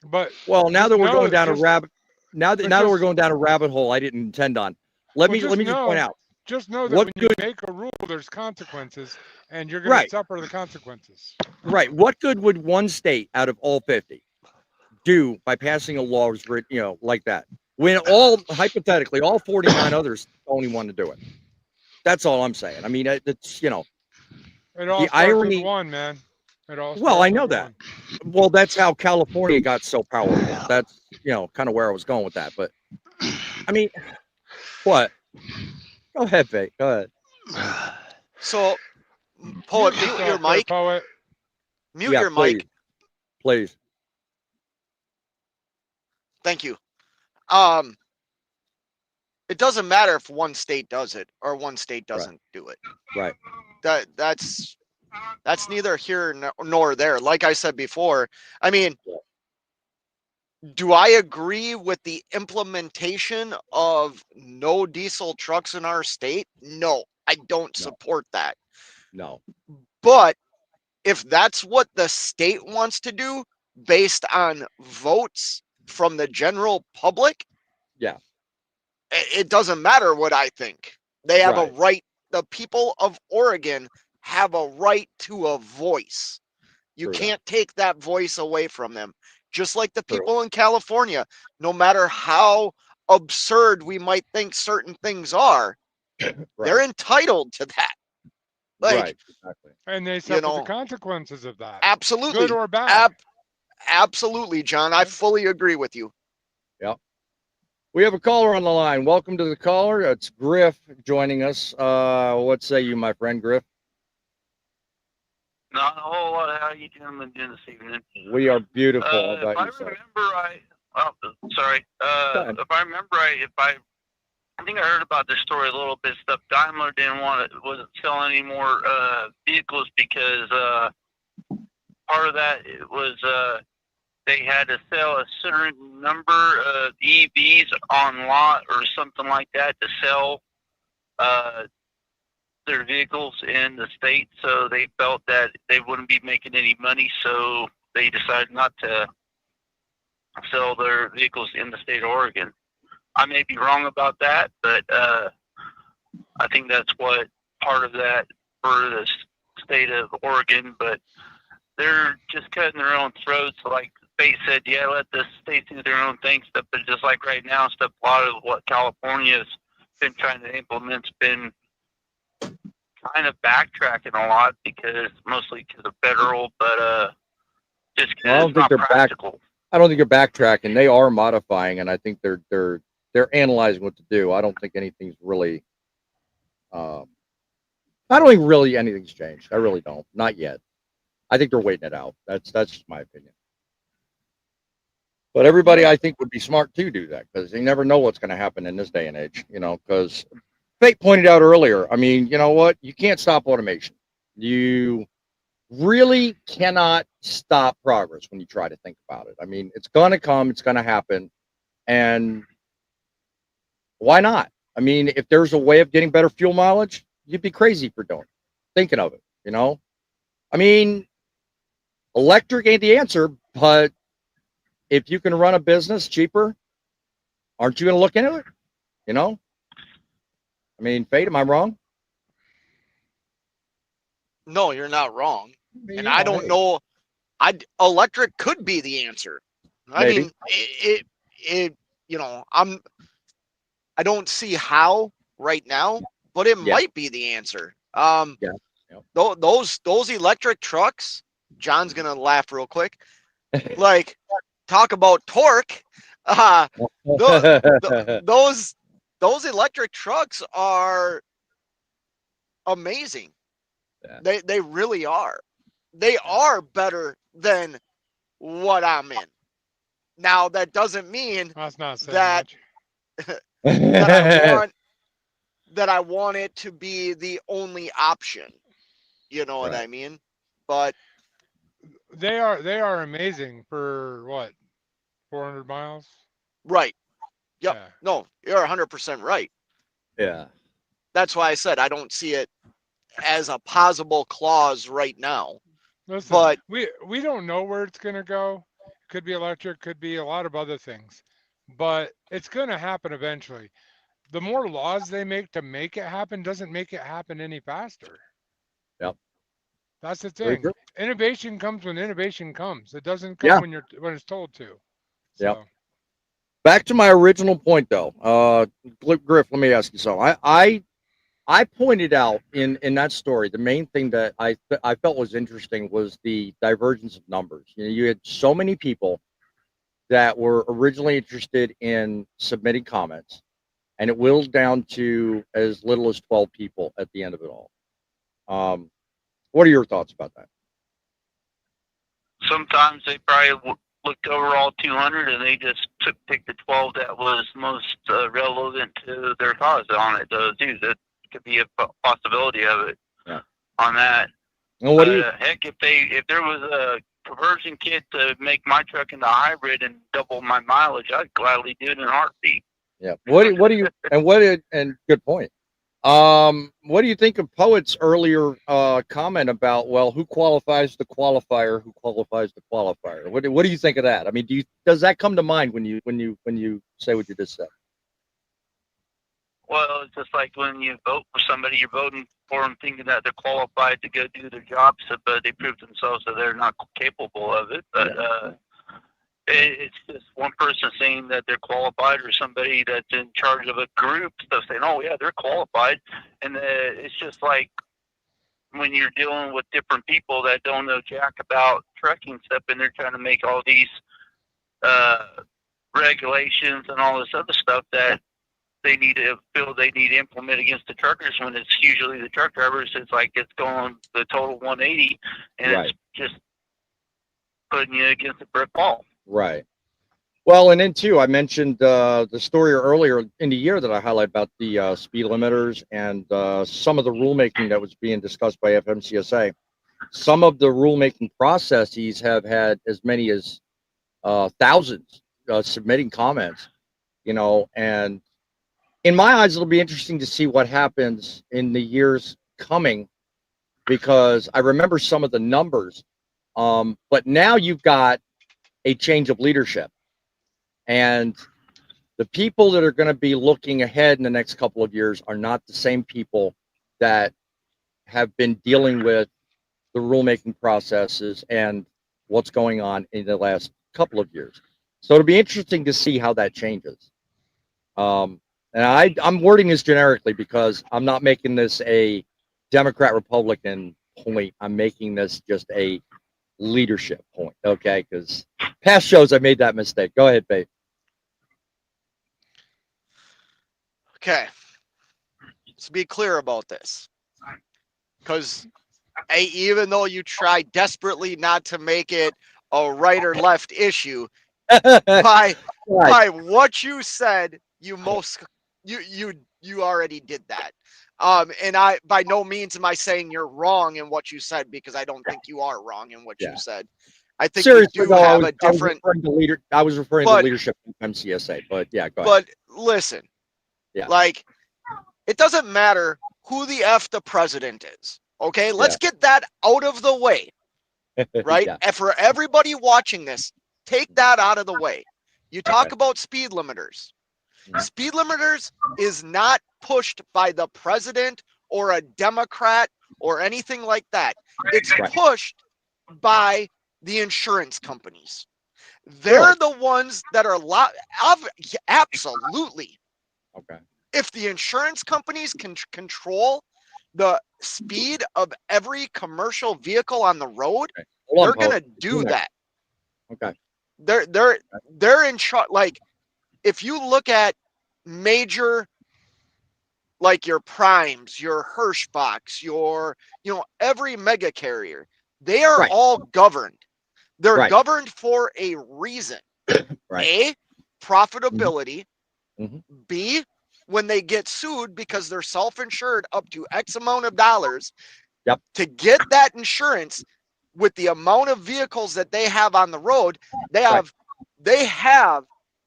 But Well, now just that we're know going down a just, rabbit, now but that we're just, going down a rabbit hole I didn't intend on. Let well, me just point out just know that what when you good. make a rule, there's consequences, and you're going to Right. suffer the consequences. Right. What good would one state out of all 50 do by passing a law, like that? When all hypothetically, all 49 others only want to do it. That's all I'm saying. I mean, it's It all the starts with irony. one, man. It all Well, starts I know with that. one. Well, that's how California got so powerful. That's kind of where I was going with that. But I mean, what? Go ahead, Faye. Go ahead. So, Poet, mute your yourself there, mic. Poet. Mute Yeah, your please. mic. Please. Thank you. It doesn't matter if one state does it or one state doesn't do it. Right. That's neither here nor there. Like I said before, I mean, do I agree with the implementation of no diesel trucks in our state? No, I don't support that. No. But if that's what the state wants to do based on votes from the general public, yeah, it doesn't matter what I think. They have a Right. right. The people of Oregon have a right to a voice. You True that. can't take that voice away from them. Just like the True. people in California, no matter how absurd we might think certain things are, they're entitled to that. Like, Right. Exactly. And they suffer the consequences of that. Absolutely. Good or bad. Absolutely, John. I fully agree with you. Yep. We have a caller on the line. Welcome to the caller. It's Griff joining us. What say you, my friend Griff? Not a whole lot. How you gentlemen doing this evening? We are beautiful. How If about I yourself? remember right, sorry. If I remember right, I think I heard about this story a little bit. Stuff Daimler wasn't selling any more vehicles because part of that was they had to sell a certain number of EVs on lot or something like that to sell their vehicles in the state. So they felt that they wouldn't be making any money, so they decided not to sell their vehicles in the state of Oregon. I may be wrong about that, but I think that's what part of that for the state of Oregon. But they're just cutting their own throats. Like Faye said, yeah, let the states do their own thing stuff. But just like right now, stuff, a lot of what California's been trying to implement's been kind of backtracking a lot mostly because of federal, but just because I don't it's think not they're practical. I don't think they're backtracking. They are modifying, and I think they're analyzing what to do. I don't think anything's really. I don't think really anything's changed. I really don't. Not yet. I think they're waiting it out. That's just my opinion. But everybody, I think, would be smart to do that because they never know what's going to happen in this day and age. Because Fate pointed out earlier. I mean, you know what? You can't stop automation. You really cannot stop progress when you try to think about it. I mean, it's going to come. It's going to happen. And why not? I mean, if there's a way of getting better fuel mileage, you'd be crazy for thinking of it. I mean, electric ain't the answer, but if you can run a business cheaper, aren't you going to look into it? I mean, Fate, am I wrong? No, you're not wrong. And I don't know. Electric could be the answer. I Maybe. mean, it I don't see how right now, but it might be the answer. Those electric trucks, John's gonna laugh real quick. Like, talk about torque. Those electric trucks are amazing. They really are. They are better than what I'm in. Now that doesn't mean That's not saying that much. that I want it to be the only option. You know what I mean? But they are amazing for what? 400 miles. Right. Yep. Yeah. No, you're 100% right. Yeah. That's why I said I don't see it as a possible clause right now. Listen, But we don't know where it's going to go. Could be electric, could be a lot of other things, but it's going to happen eventually. The more laws they make to make it happen doesn't make it happen any faster. Yep. That's the Very thing. true. Innovation comes when innovation comes. It doesn't come Yeah. when it's told to. Yep. So Back to my original point, though. Griff, let me ask you something. I pointed out in that story the main thing that I felt was interesting was the divergence of numbers. You know, you had so many people that were originally interested in submitting comments, and it whittled down to as little as 12 people at the end of it all. What are your thoughts about that? Sometimes they probably looked over all 200 and they just picked the 12 that was most relevant to their cause on it. Though, too, that could be a possibility of it. Yeah. On that. Well, what do you? Heck, if there was a conversion kit to make my truck into a hybrid and double my mileage, I'd gladly do it in a heartbeat. Yeah. What do you? And good point. What do you think of Poet's earlier comment about, well, who qualifies the qualifier? Who qualifies the qualifier? What do you think of that? I mean, does that come to mind when you say what you just said? Well, it's just like when you vote for somebody, you're voting for them thinking that they're qualified to go do their jobs, but they prove themselves that they're not capable of it. But it's just one person saying that they're qualified, or somebody that's in charge of a group stuff saying, "Oh yeah, they're qualified," and it's just like when you're dealing with different people that don't know jack about trucking stuff, and they're trying to make all these regulations and all this other stuff that they need to implement against the truckers, when it's usually the truck drivers. It's like it's going the total 180, and Right. it's just putting you against a brick wall. Right. Well, and then too, I mentioned the story earlier in the year that I highlight about the speed limiters and some of the rulemaking that was being discussed by FMCSA. Some of the rulemaking processes have had as many as thousands submitting comments, you know, and in my eyes, it'll be interesting to see what happens in the years coming, because I remember some of the numbers, but now you've got a change of leadership, and the people that are going to be looking ahead in the next couple of years are not the same people that have been dealing with the rulemaking processes and what's going on in the last couple of years. So it'll be interesting to see how that changes. And I'm wording this generically because I'm not making this a Democrat-Republican point. I'm making this just a leadership point, okay? Because past shows I made that mistake. Go ahead, babe. okay, let's be clear about this, because even though you try desperately not to make it a right or left issue, by what you said, you already did that. And I, by no means am I saying you're wrong in what you said, because I don't think you are wrong in what you said. I think Seriously, you do have a different. I was referring to leadership from MCSA, but yeah, go ahead. But listen, yeah, like, it doesn't matter who the F the president is. Okay, let's get that out of the way, right? Yeah. And for everybody watching this, take that out of the way. You talk about speed limiters. Speed limiters is not pushed by the president or a Democrat or anything like that. It's pushed by the insurance companies. They're the ones that are absolutely. Okay. If the insurance companies can control the speed of every commercial vehicle on the road, they're going to do that. Okay. They're in charge. Like, if you look at major, like your Primes, your Hirschbachs, your, every mega carrier, they are all governed. They're governed for a reason. A, profitability. B, when they get sued because they're self-insured up to X amount of dollars, to get that insurance with the amount of vehicles that they have on the road, they have they have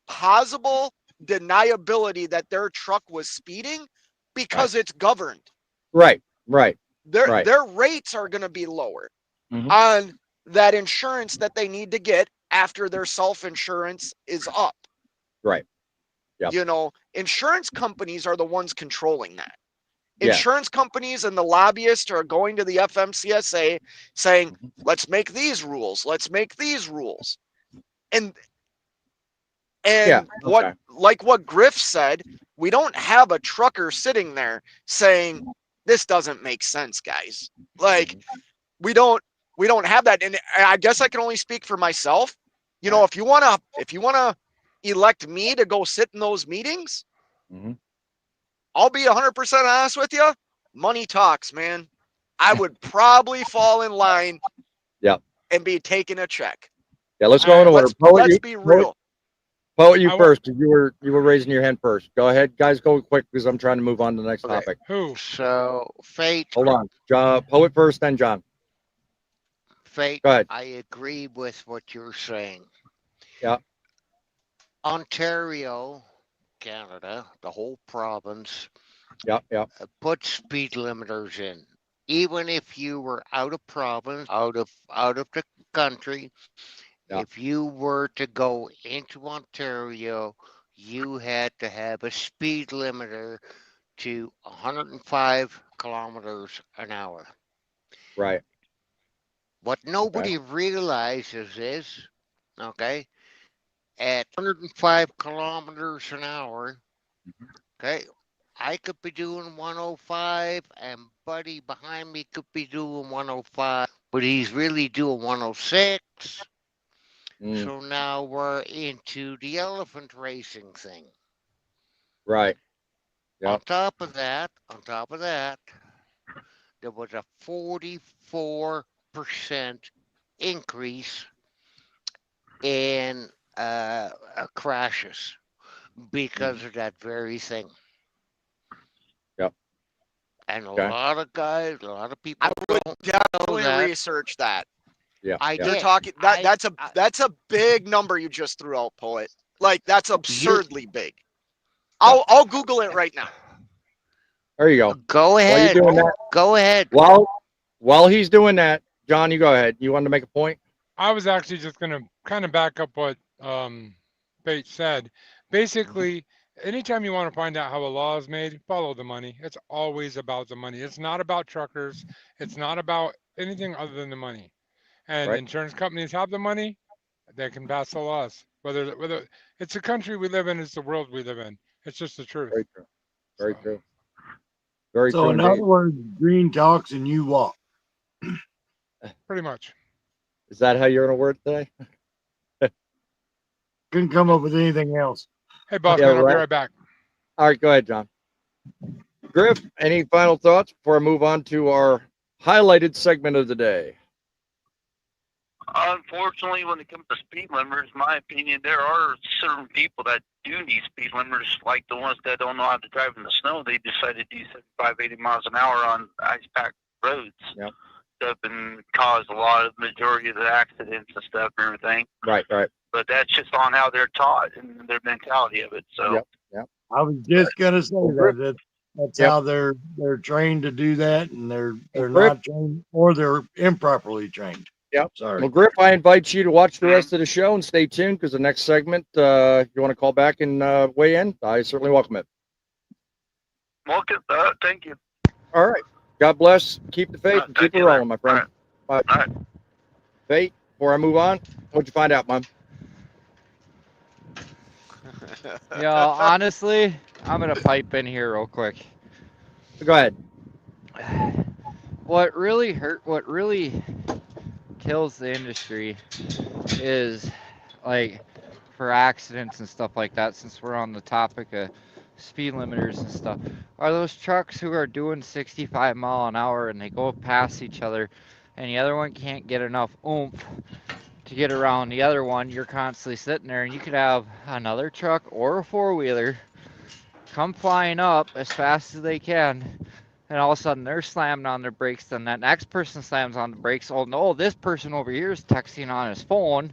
plausible deniability that their truck was speeding because it's governed. Right. Their rates are going to be lower Mhm. on that insurance that they need to get after their self-insurance is up. Right. Yep. You know, insurance companies are the ones controlling that. Yeah. Insurance companies and the lobbyists are going to the FMCSA saying, let's make these rules. Let's make these rules. And Yeah, what, okay. like what Griff said, we don't have a trucker sitting there saying, this doesn't make sense, guys. Like, we don't have that. And I guess I can only speak for myself. You know, if you want to elect me to go sit in those meetings, Mhm. I'll be 100% honest with you. Money talks, man. I would probably fall in line Yep. and be taking a check. Yeah, let's go in order. Let's be real. Poet, you first. You were raising your hand first. Go ahead, guys. Go quick because I'm trying to move on to the next topic. Who? So, Fate. Hold on, John. Poet first, then John. Fate. Go ahead. I agree with what you're saying. Yeah. Ontario, Canada, the whole province. Yeah. Put speed limiters in. Even if you were out of province, out of the country, if you were to go into Ontario, you had to have a speed limiter to 105 kilometers an hour. Right. What nobody realizes is, okay, at 105 kilometers an hour, okay, I could be doing 105 and Buddy behind me could be doing 105, but he's really doing 106. So now we're into the elephant racing thing. Right. Yep. On top of that, there was a 44% increase in crashes because of that very thing. Yep. And a lot of guys, a lot of people I would definitely know that. research that. Yeah. You're talking that's a big number you just threw out, Poet. Like that's absurdly big. I'll Google it right now. There you go. Go ahead. Go ahead. While he's doing that, John, you go ahead. You wanted to make a point? I was actually just going to kind of back up what Pate said. Basically, anytime you want to find out how a law is made, follow the money. It's always about the money. It's not about truckers. It's not about anything other than the money. And insurance companies have the money, they can pass the laws. Whether it's the country we live in, it's the world we live in. It's just the truth. Very true. Very true. Very so true. in other words, green talks and you walk. Pretty much. Is that how you're going to word today? Couldn't come up with anything else. Hey, boss man, I'll be right back. All right, go ahead, John. Griff, any final thoughts before I move on to our highlighted segment of the day? Unfortunately, when it comes to speed limiters, my opinion, there are certain people that do need speed limiters, like the ones that don't know how to drive in the snow. They decide to do 75, 80 miles an hour on ice-packed roads. Yep. Stuff and cause a lot of majority of the accidents and stuff and everything. Right. But that's just on how they're taught and their mentality of it. So. Yep. I was just gonna say that's how they're trained to do that, and they're not trained or they're improperly trained. Yep. Sorry. Well, Griff, I invite you to watch the rest of the show and stay tuned because the next segment, you want to call back and weigh in, I certainly welcome it. Okay, thank you. All right. God bless. Keep the faith and keep it rolling, my friend. All right. Fate, before I move on, what'd you find out, Mom? Honestly, I'm going to pipe in here real quick. Go ahead. What really kills the industry is like for accidents and stuff like that, since we're on the topic of speed limiters and stuff, are those trucks who are doing 65 mile an hour and they go past each other and the other one can't get enough oomph to get around the other one. You're constantly sitting there, and you could have another truck or a four-wheeler come flying up as fast as they can, and all of a sudden they're slamming on their brakes, then that next person slams on the brakes. Oh no, this person over here is texting on his phone,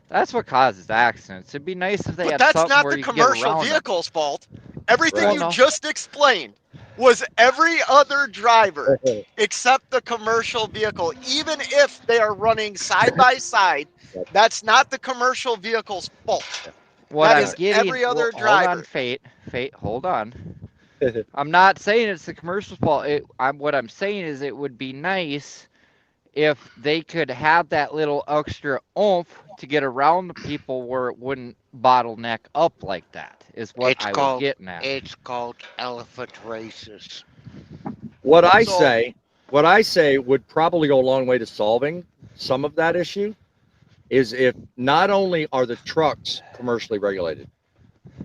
That's what causes accidents. It'd be nice if they But had that's something not where the you can get commercial around them. vehicle's fault. Everything Well, you no. just explained was every other driver except the commercial vehicle. Even if they are running side by side, that's not the commercial vehicle's fault. What That I'm is getting, every other hold on, driver. Fate, hold on. I'm not saying it's the commercial's fault. What I'm saying is it would be nice if they could have that little extra oomph to get around the people where it wouldn't bottleneck up like that, is what I was getting at. It's called elephant races. What I So- say would probably go a long way to solving some of that issue is if not only are the trucks commercially regulated,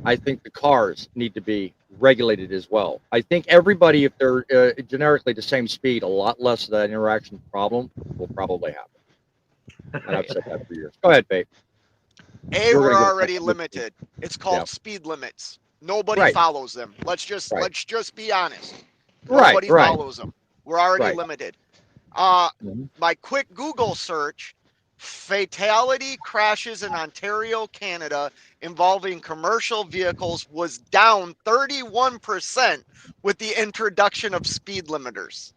I think the cars need to be regulated as well. I think everybody, if they're generically the same speed, a lot less of that interaction problem will probably happen. And I've said that for years. Go ahead, Babe. We're already limited. It's called Yeah. speed limits. Nobody Right. follows them. Let's just be honest. Right, Nobody right. follows them. We're already Right. limited. Mhm. My quick Google search, fatality crashes in Ontario, Canada involving commercial vehicles was down 31% with the introduction of speed limiters.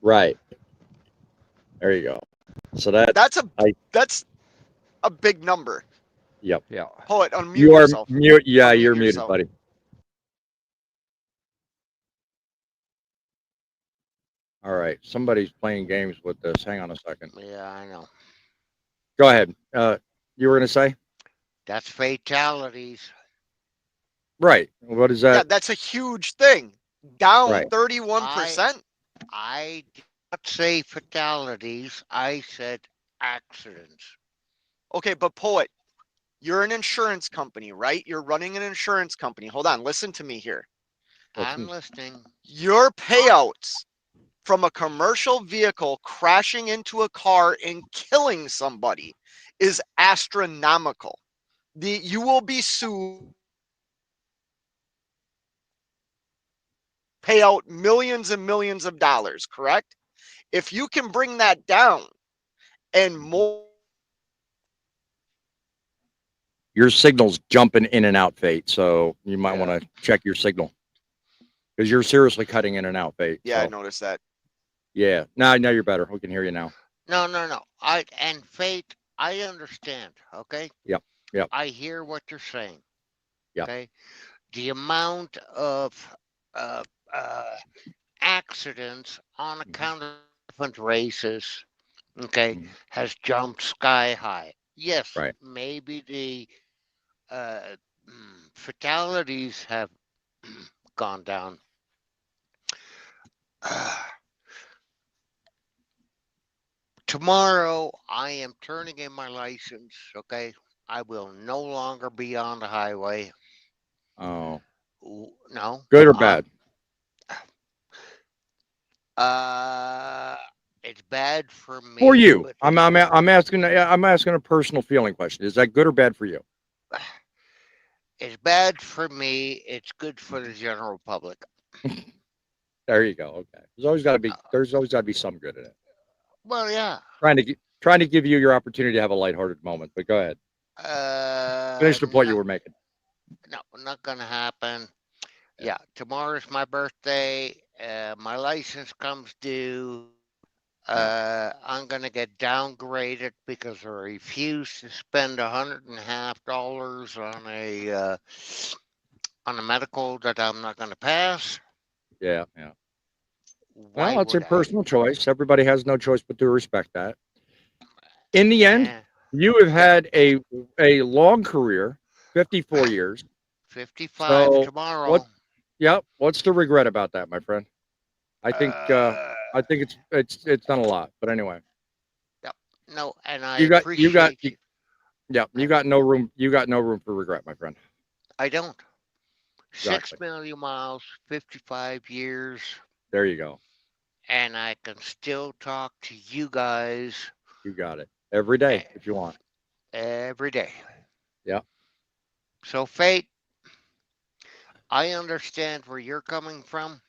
Right. There you go. So That's a big number. Yep. Yeah. Poet, unmute You are yourself. mute. Yeah, Unmute you're muted, yourself. buddy. All right. Somebody's playing games with this. Hang on a second. Yeah, I know. Go ahead. You were going to say? That's fatalities. Right. What is Yeah, that? that's a huge thing. Down Right. 31%. I did not say fatalities. I said accidents. Okay, but Poet, you're an insurance company, right? You're running an insurance company. Hold on, listen to me here. I'm listening. Your payouts from a commercial vehicle crashing into a car and killing somebody is astronomical. You will be sued, pay out millions and millions of dollars, correct? If you can bring that down and more. Your signal's jumping in and out, Fate. So you might want to check your signal because you're seriously cutting in and out, Fate. Yeah, I So, noticed that. yeah. Now you're better. We can hear you now. No. And Fate, I understand. Okay. Yep. Yep. I hear what you're saying. Yep. Okay. The amount of accidents on account of different races, okay, has jumped sky high. Yes, Right. maybe the fatalities have gone down. Tomorrow, I am turning in my license. Okay, I will no longer be on the highway. Oh. No. Good or bad? It's bad for me. For you. but I'm asking a personal feeling question. Is that good or bad for you? It's bad for me. It's good for the general public. There you go. Okay. There's always got to be some good in it. Well, yeah. Trying to give you your opportunity to have a lighthearted moment, but go ahead. Finish the point you were making. No, not gonna happen. Yeah, tomorrow's my birthday. My license comes due. I'm gonna get downgraded because I refuse to spend $150 on a medical that I'm not gonna pass. Yeah. Why Well, it's a would I? personal choice. Everybody has no choice but to respect that. In the end, you have had a long career, 54 years. 55 So tomorrow. what's the regret about that, my friend? I think it's done a lot. But anyway, Yep. No, and I you got appreciate you got no room for regret, my friend. I don't. Exactly. 6 million miles, 55 years, There you go. and I can still talk to you guys You got it. Every day if you want. every day. Yeah. So, Fate, I understand where you're coming from.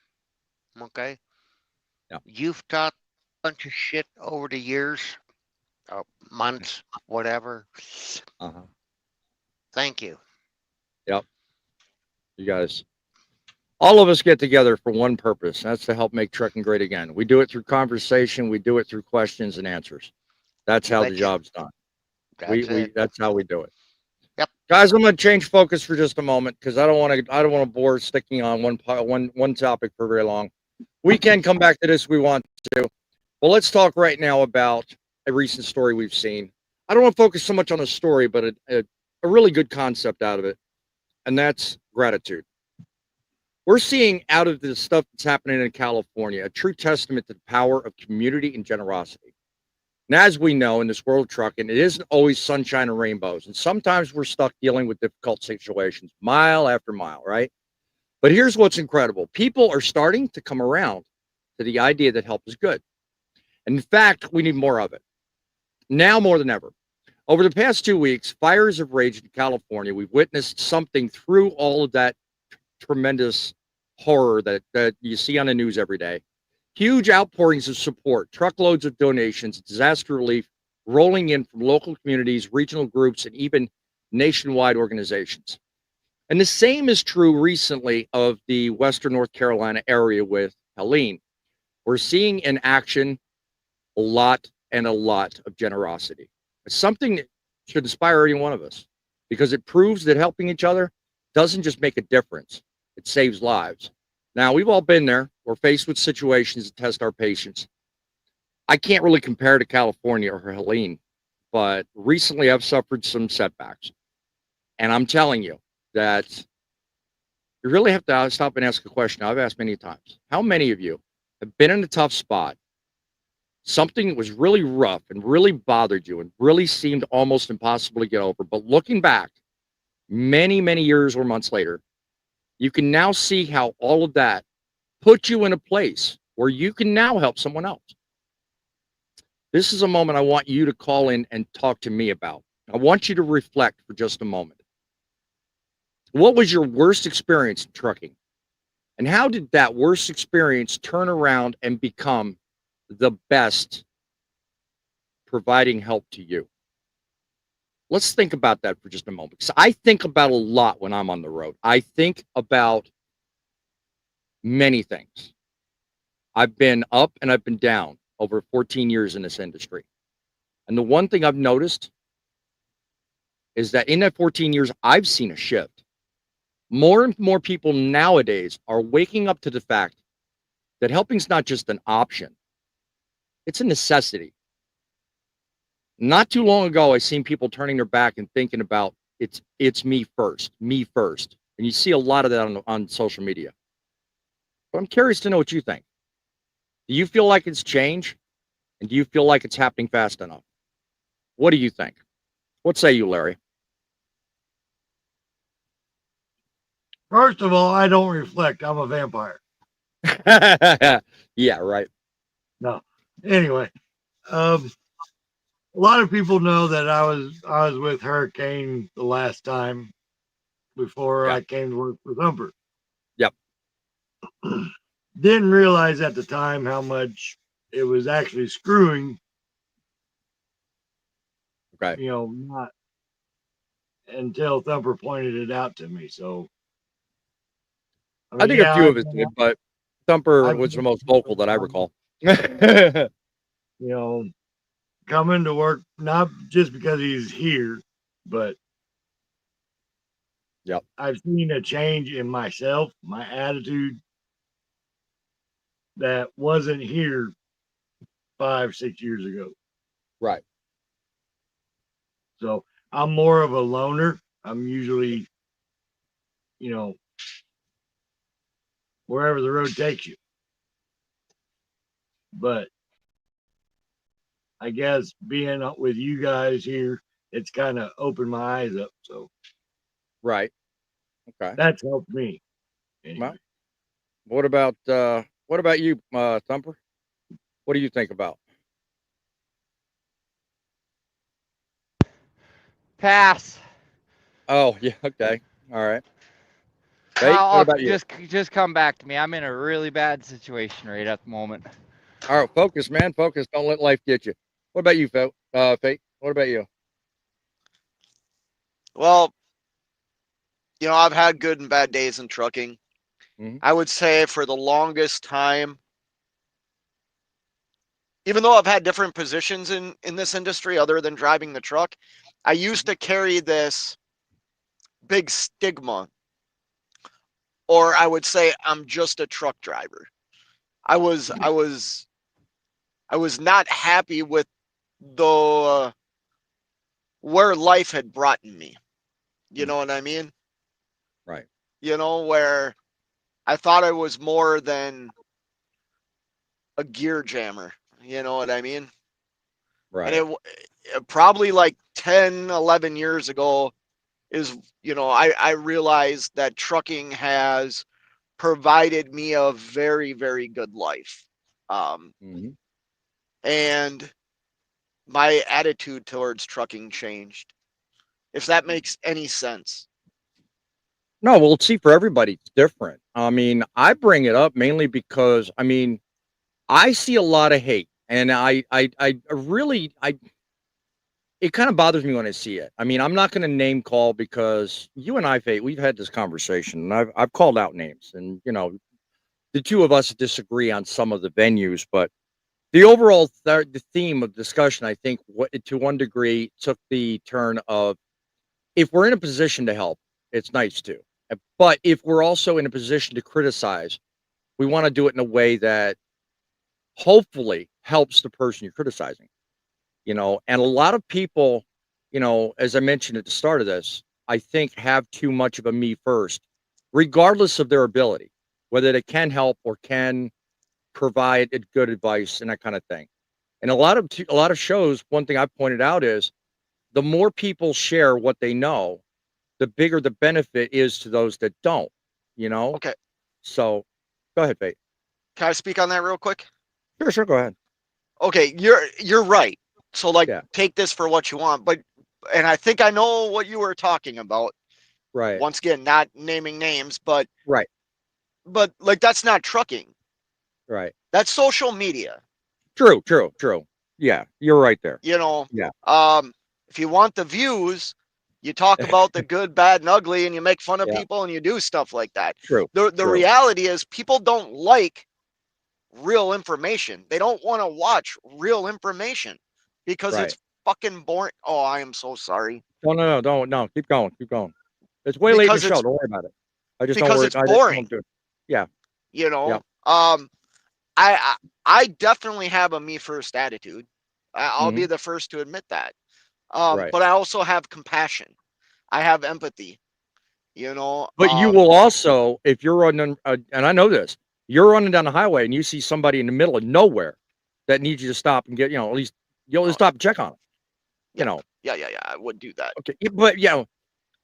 Okay. Yeah. You've taught a bunch of shit over the years. months, whatever. Uh-huh. Thank you. Yep. You guys, all of us get together for one purpose. That's to help make trucking great again. We do it through conversation. We do it through questions and answers. That's how the job's done. That's how we do it. Yep. Guys, I'm going to change focus for just a moment because I don't want to bore sticking on one topic for very long. We can come back to this if we want to. Well, let's talk right now about a recent story we've seen. I don't want to focus so much on the story, but a really good concept out of it, and that's gratitude. We're seeing out of the stuff that's happening in California a true testament to the power of community and generosity. And as we know in this world of trucking, it isn't always sunshine and rainbows. And sometimes we're stuck dealing with difficult situations mile after mile, right? But here's what's incredible. People are starting to come around to the idea that help is good. And in fact, we need more of it. Now more than ever. Over the past 2 weeks, fires have raged in California. We've witnessed something through all of that tremendous horror that you see on the news every day. Huge outpourings of support, truckloads of donations, disaster relief rolling in from local communities, regional groups, and even nationwide organizations. And the same is true recently of the Western North Carolina area with Helene. We're seeing in action a lot of generosity. It's something that should inspire any one of us because it proves that helping each other doesn't just make a difference, it saves lives. Now, we've all been there. We're faced with situations that test our patience. I can't really compare to California or Helene, but recently I've suffered some setbacks. And I'm telling you that you really have to stop and ask a question I've asked many times. How many of you have been in a tough spot, something that was really rough and really bothered you and really seemed almost impossible to get over, but looking back many, many years or months later, you can now see how all of that put you in a place where you can now help someone else. This is a moment I want you to call in and talk to me about. I want you to reflect for just a moment. What was your worst experience in trucking? And how did that worst experience turn around and become the best providing help to you? Let's think about that for just a moment. Because I think about a lot when I'm on the road. I think about many things. I've been up and I've been down over 14 years in this industry. And the one thing I've noticed is that in that 14 years, I've seen a shift. More and more people nowadays are waking up to the fact that helping is not just an option, it's a necessity. Not too long ago, I seen people turning their back and thinking about it's me first. And you see a lot of that on social media. But I'm curious to know what you think. Do you feel like it's changed? And do you feel like it's happening fast enough? What do you think? What say you, Larry? First of all, I don't reflect. I'm a vampire. Yeah, right. No. Anyway, a lot of people know that I was with Hurricane the last time before I came to work for Thumper. Yep. Didn't realize at the time how much it was actually screwing. Okay. You know, not until Thumper pointed it out to me. So I think a few of us did, but Thumper was the most vocal that I recall. You know, coming to work not just because he's here, but yep, I've seen a change in myself, my attitude that wasn't here 5-6 years ago. Right. So I'm more of a loner. I'm usually, you know, wherever the road takes you. But I guess being with you guys here, it's kind of opened my eyes up. So right. Okay. That's helped me. Anyway. Well, what about you, Thumper? What do you think about? Pass. Oh, yeah. Okay. All right. Hey, what about you? Just come back to me. I'm in a really bad situation right at the moment. All right, focus, man. Focus. Don't let life get you. What about you, Phil? Fate, what about you? Well, I've had good and bad days in trucking. Mhm. I would say for the longest time, even though I've had different positions in this industry other than driving the truck, I used to carry this big stigma, or I would say I'm just a truck driver. I was not happy with the where life had brought me. You know what I mean? Right. Where I thought I was more than a gear jammer. You know what I mean? And Right. it probably like 10, 11 years ago is, I realized that trucking has provided me a very, very good life. Mhm. And my attitude towards trucking changed, if that makes any sense. No, well, see, for everybody, it's different. I mean, I bring it up mainly because, I mean, I see a lot of hate, and I really, it kind of bothers me when I see it. I mean, I'm not going to name call because you and I, Fate, we've had this conversation, and I've called out names, and the two of us disagree on some of the venues, but the overall the theme of discussion, I think, to one degree, took the turn of if we're in a position to help, it's nice to. But if we're also in a position to criticize, we want to do it in a way that hopefully helps the person you're criticizing. And a lot of people, as I mentioned at the start of this, I think have too much of a me first, regardless of their ability, whether they can help or can provide good advice and that kind of thing. And a lot of shows, one thing I've pointed out is the more people share what they know, the bigger the benefit is to those that don't, you know? Okay. So go ahead, Fate. Can I speak on that real quick? Sure, go ahead. Okay, you're right. So like Yeah. take this for what you want, and I think I know what you were talking about. Right. Once again, not naming names, but Right. like that's not trucking. Right. That's social media. True. Yeah, you're right there. Yeah. If you want the views, you talk about the good, bad, and ugly, and you make fun of Yeah. people and you do stuff like that. True. The reality is people don't like real information. They don't want to watch real information because Right. it's fucking boring. Oh, I am so sorry. No, don't. Keep going. It's way late in the Because show. it's Don't worry about it. I just don't because worry. it's I boring. don't do it. Yeah. You Yeah. know, um, I definitely have a me first attitude. I'll be Mhm. the first to admit that. Right. But I also have compassion. I have empathy. You know, But you will also, if you're running, and I know this, you're running down the highway and you see somebody in the middle of nowhere that needs you to stop and get, at least you'll stop and check on them. You know. yeah, I would do that. Okay. But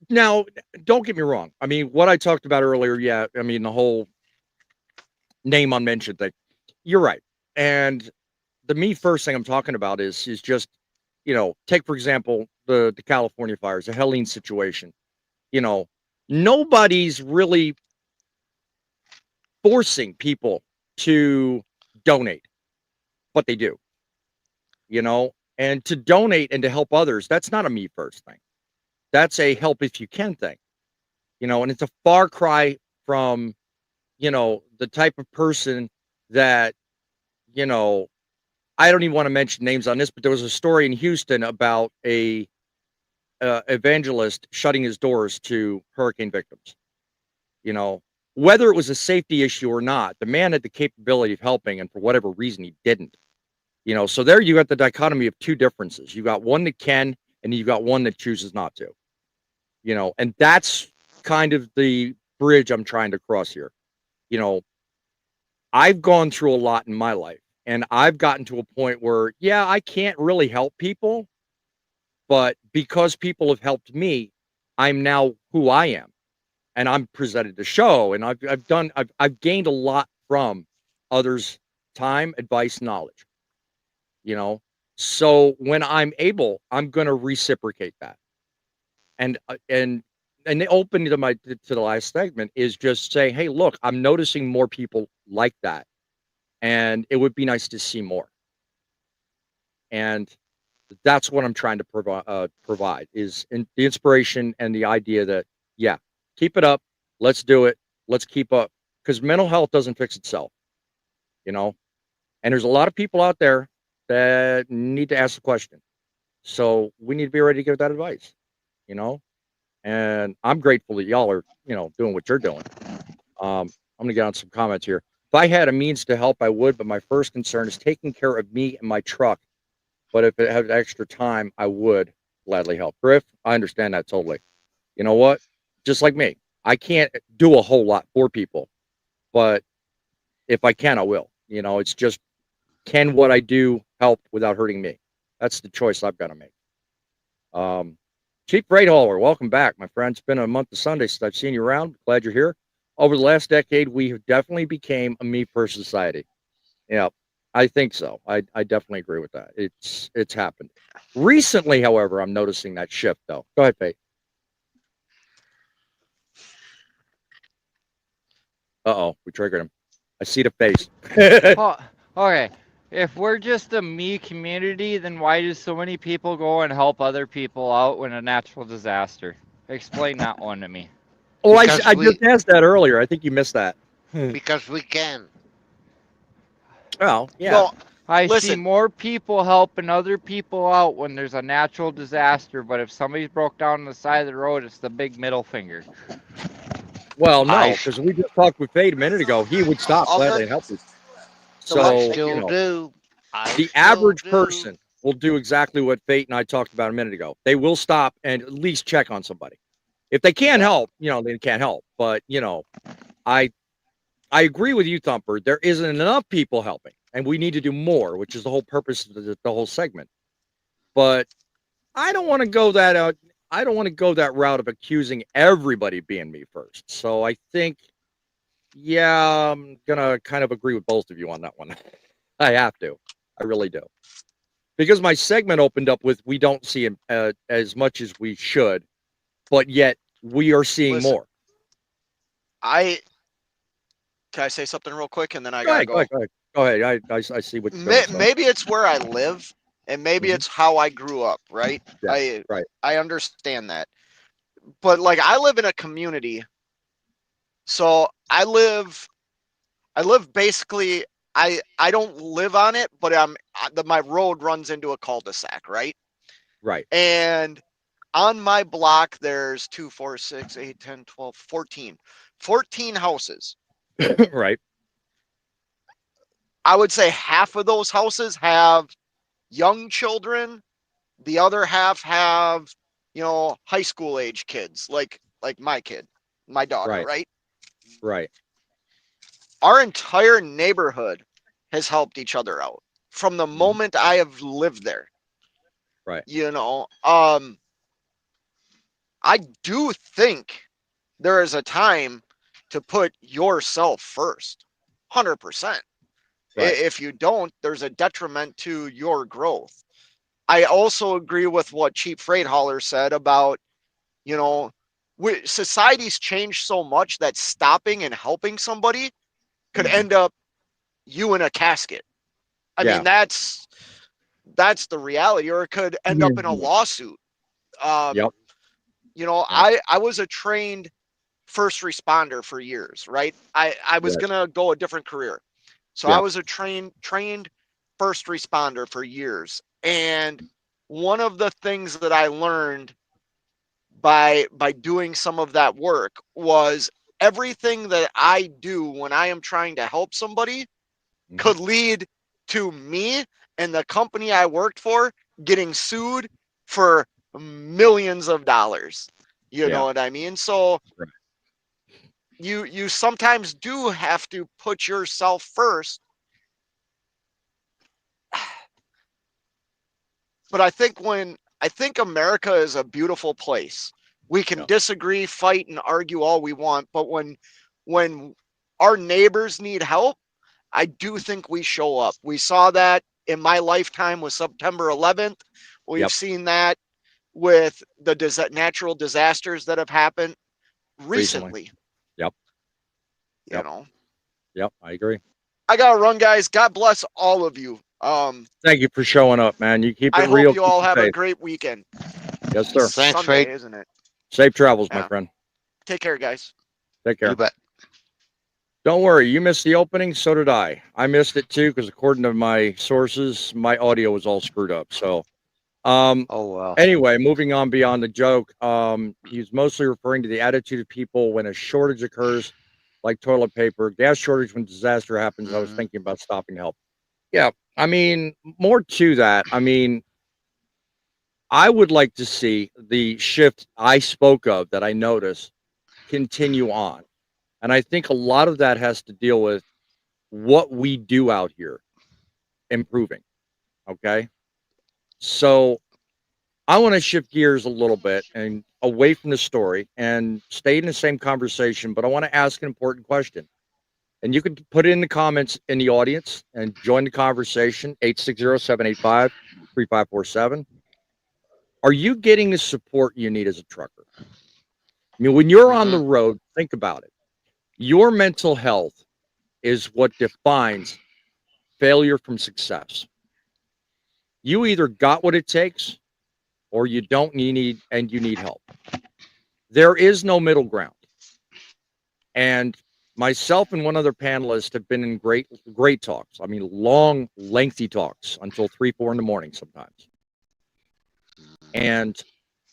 now don't get me wrong. I mean, what I talked about earlier, yeah. I mean, the whole name unmentioned thing. You're right. And the me first thing I'm talking about is just, take for example the California fires, the Helene situation. You know, nobody's really forcing people to donate, but they do, and to donate and to help others, that's not a me first thing. That's a help if you can thing, and it's a far cry from, the type of person that, you know, I don't even want to mention names on this, but there was a story in Houston about a evangelist shutting his doors to hurricane victims. You know, whether it was a safety issue or not, the man had the capability of helping, and for whatever reason, he didn't. So there you got the dichotomy of two differences. You got one that can, and you got one that chooses not to. And that's kind of the bridge I'm trying to cross here. You know, I've gone through a lot in my life, and I've gotten to a point where, yeah, I can't really help people, but because people have helped me, I'm now who I am, and I'm presented the show, and I've gained a lot from others' time, advice, knowledge. You know, so when I'm able, I'm going to reciprocate that, and the open to the last segment is just say, hey, look, I'm noticing more people like that, and it would be nice to see more. And That's what I'm trying to provide is the inspiration and the idea that, yeah, keep it up. Let's do it. Let's keep up, because mental health doesn't fix itself, you know, and there's a lot of people out there that need to ask the question. So we need to be ready to give that advice, you know, and I'm grateful that y'all are, doing what you're doing. I'm going to get on some comments here. If I had a means to help, I would, but my first concern is taking care of me and my truck. But if it had extra time, I would gladly help. Griff, I understand that totally. You know what? Just like me, I can't do a whole lot for people, but if I can, I will. It's just, can what I do help without hurting me? That's the choice I've got to make. Chief Freight Hauler, welcome back, my friend. It's been a month of Sunday since I've seen you around. Glad you're here. Over the last decade, we have definitely became a me-first society. Yeah, I think so. I definitely agree with that. It's happened. Recently, however, I'm noticing that shift, though. Go ahead, Faith. Uh-oh, we triggered him. I see the face. Oh, okay. If we're just a me community, then why do so many people go and help other people out when a natural disaster? Explain that one to me. Oh, I just asked that earlier. I think you missed that. Because we can. Well, yeah. No, I see listen. more people helping other people out when there's a natural disaster, but if somebody's broke down on the side of the road, it's the big middle finger. Well, no, because we just talked with Fade a minute ago. He would stop gladly and help you. So, I still do. The average person will do exactly what Fate and I talked about a minute ago. They will stop and at least check on somebody. If they can't help, they can't help. But, I agree with you, Thumper. There isn't enough people helping, and we need to do more, which is the whole purpose of the whole segment. But I don't want to go that out. I don't want to go that route of accusing everybody being me first. So I think, yeah, I'm gonna kind of agree with both of you on that one. I have to. I really do. Because my segment opened up with, we don't see him as much as we should, but yet we are seeing more. Can I say something real quick, and then I gotta go? Go ahead. I see what you're doing. Maybe it's where I live, and maybe it's how I grew up, right? Yeah, right. I understand that. But like, I live in a community. So I live basically, I don't live on it, but my road runs into a cul-de-sac, right? Right. And on my block, there's 2, 4, 6, 8, 10, 12, 14 houses. Right. I would say half of those houses have young children. The other half have, high school age kids, like my kid, my daughter, right? Right. Our entire neighborhood has helped each other out from the moment I have lived there. Right. I do think there is a time to put yourself first, 100%. If you don't, there's a detriment to your growth. I also agree with what Cheap Freight Hauler said about, society's changed so much that stopping and helping somebody could end up you in a casket. I mean, that's the reality, or it could end up in a lawsuit. I was a trained first responder for years, right? I was gonna go a different career. So I was a trained first responder for years. And one of the things that I learned by doing some of that work was everything that I do when I am trying to help somebody could lead to me and the company I worked for getting sued for millions of dollars. You know what I mean? So you sometimes do have to put yourself first. But I think America is a beautiful place. We can disagree, fight, and argue all we want, but when our neighbors need help, I do think we show up. We saw that in my lifetime with September 11th. We've seen that with the natural disasters that have happened recently. Yep. You know. Yep, I agree. I gotta run, guys. God bless all of you. Thank you for showing up, man. You keep it I real. hope you all keep it have a safe. great weekend. Yes, sir. Thanks, Sunday, Fake. isn't it? Safe travels, my Yeah. friend. Take care, guys. Take care. You bet. Don't worry, you missed the opening, so did I. I missed it too because according to my sources, my audio was all screwed up. So, Oh well. anyway, moving on beyond the joke, he's mostly referring to the attitude of people when a shortage occurs, like toilet paper, gas shortage when disaster happens. I was thinking about stopping to help. Yeah, I mean, more to that. I mean, I would like to see the shift I spoke of that I noticed continue on. And I think a lot of that has to deal with what we do out here improving. Okay. So I want to shift gears a little bit and away from the story and stay in the same conversation, but I want to ask an important question. And you can put it in the comments in the audience and join the conversation 860-785-3547. Are you getting the support you need as a trucker? I mean, when you're on the road, think about it. Your mental health is what defines failure from success. You either got what it takes or you don't you need help. There is no middle ground. And myself and one other panelist have been in great talks. I mean, long, lengthy talks until 3, 4 in the morning sometimes. And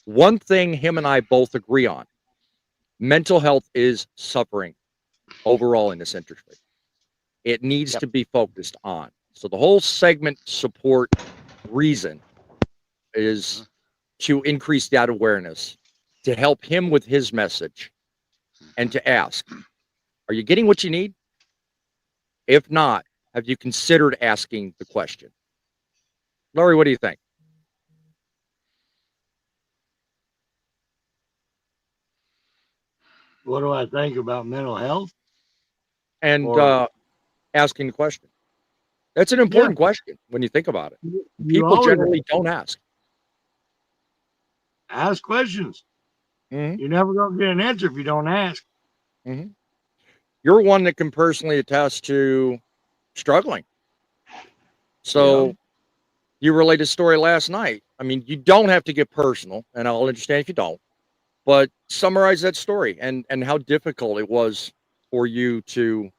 one thing him and I both agree on, mental health is suffering overall in this industry. It needs to be focused on. So the whole segment support reason is to increase that awareness, to help him with his message, and to ask, are you getting what you need? If not, have you considered asking the question? Laurie, what do you think? What do I think about mental health? And Or- asking the question. That's an important question when you think about it. You People always generally don't ask. ask questions. Mhm. You're never going to get an answer if you don't ask. Mhm. You're one that can personally attest to struggling. So you relayed a story last night. I mean, you don't have to get personal, and I'll understand if you don't, but summarize that story and how difficult it was for you to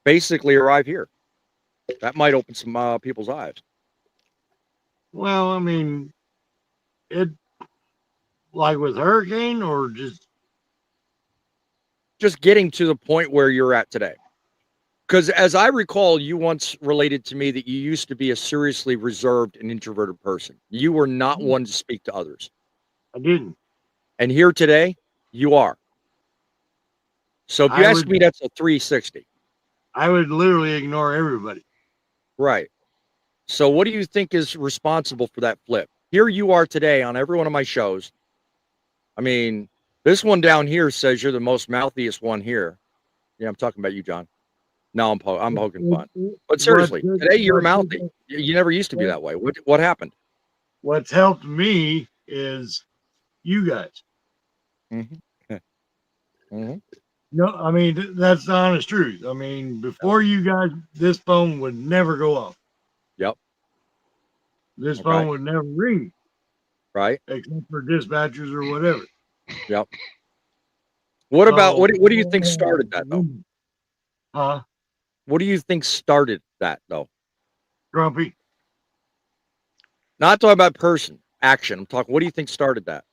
basically arrive here. That might open some people's eyes. Well, I mean, it like with hurricane or just getting to the point where you're at today. Because as I recall, you once related to me that you used to be a seriously reserved and introverted person. You were not one to speak to others. I didn't. And here today, you are. So if you ask me, that's a 360. I would literally ignore everybody. Right. So what do you think is responsible for that flip? Here you are today on every one of my shows. I mean, this one down here says you're the most mouthiest one here. Yeah, I'm talking about you, John. No, I'm poking fun. But seriously, today you're mouthy. You never used to be that way. What happened? What's helped me is you guys. Mm-hmm. Mm-hmm. No, I mean, that's the honest truth. I mean, before you guys, this phone would never go off. Yep. This phone would never ring. Right. Except for dispatchers or whatever. Yep. What about what do you think started that though? Huh? What do you think started that though? Grumpy. Not talking about person, action. I'm talking. What do you think started that?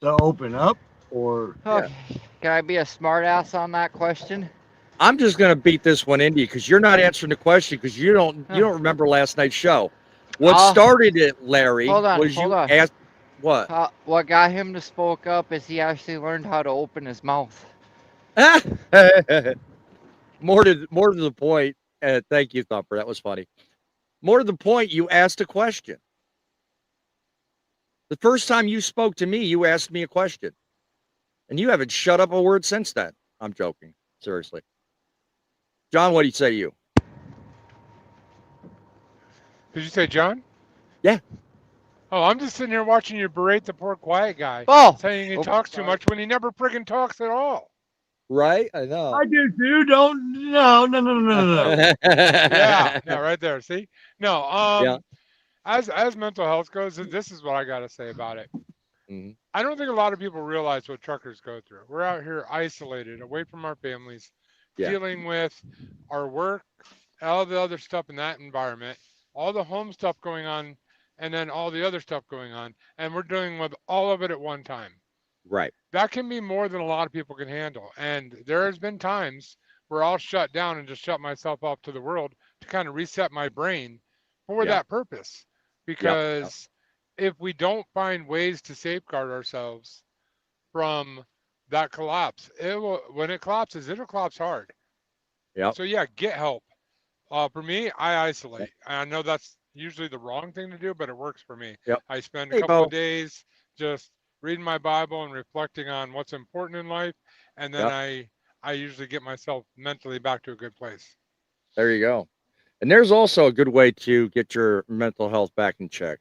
To open up or Okay. Can I be a smartass on that question? I'm just gonna beat this one into you because you're not answering the question because you don't remember last night's show. What started it, Larry, was you asked what? What got him to spoke up is he actually learned how to open his mouth. More to the point. Thank you, Thumper. That was funny. More to the point, you asked a question. The first time you spoke to me, you asked me a question. And you haven't shut up a word since then. I'm joking. Seriously. John, what do you say to you? Did you say John? Yeah. Oh, I'm just sitting here watching you berate the poor quiet guy. Oh. Saying he talks too much when he never friggin' talks at all. Right? I know. I do too. Don't no. Yeah, right there. See? No, Yeah. as mental health goes, this is what I got to say about it. Mhm. I don't think a lot of people realize what truckers go through. We're out here isolated, away from our families, Yeah. dealing with our work, all the other stuff in that environment, all the home stuff going on, and then all the other stuff going on, and we're dealing with all of it at one time. Right. That can be more than a lot of people can handle. And there has been times where I'll shut down and just shut myself off to the world to kind of reset my brain for Yeah. that purpose. Because if we don't find ways to safeguard ourselves from that collapse, when it collapses, it'll collapse hard. Yep. So yeah, get help. For me, I isolate. I know that's usually the wrong thing to do, but it works for me. Yep. I spend a Hey, couple of Bo. days just reading my Bible and reflecting on what's important in life, and then Yep. I usually get myself mentally back to a good place. There you go. And there's also a good way to get your mental health back in check.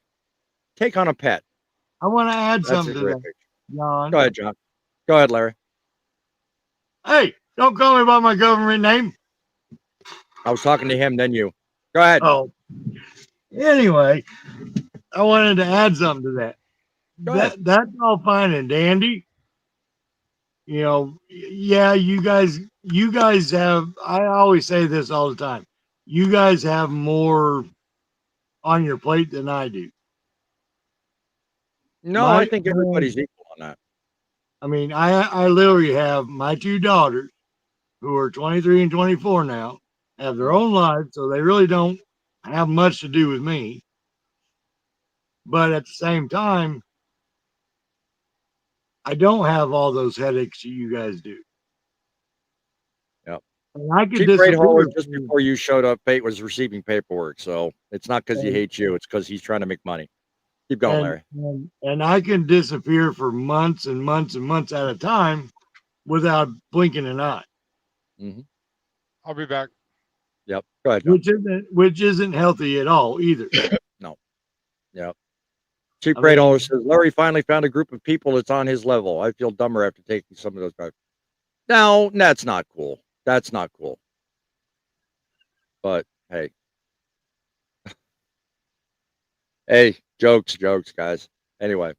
Take on a pet. I want to add That's something a to great that, picture. John. Go ahead, John. Go ahead, Larry. Hey, don't call me by my government name. I was talking to him, then you. Go ahead. Oh, anyway, I wanted to add something to that. Go ahead. That's all fine and dandy. You know, yeah, you guys have, I always say this all the time. You guys have more on your plate than I do. No, I think everybody's equal on that. I mean, I literally have my two daughters who are 23 and 24 now, have their own lives, so they really don't have much to do with me. But at the same time, I don't have all those headaches you guys do. Yep. And I could Cheap freight hauler disappear. just before you showed up, Fate was receiving paperwork. So it's not because he hates you, it's because he's trying to make money. Keep going, Larry. And I can disappear for months and months and months at a time without blinking an eye. Mm-hmm. I'll be back. Yep. Go ahead, John. Which isn't healthy at all either. No. Yep. Cheap freight hauler says Larry finally found a group of people that's on his level. I feel dumber after taking some of those guys. No, that's not cool. That's not cool. But hey. Hey, jokes, guys. Anyway.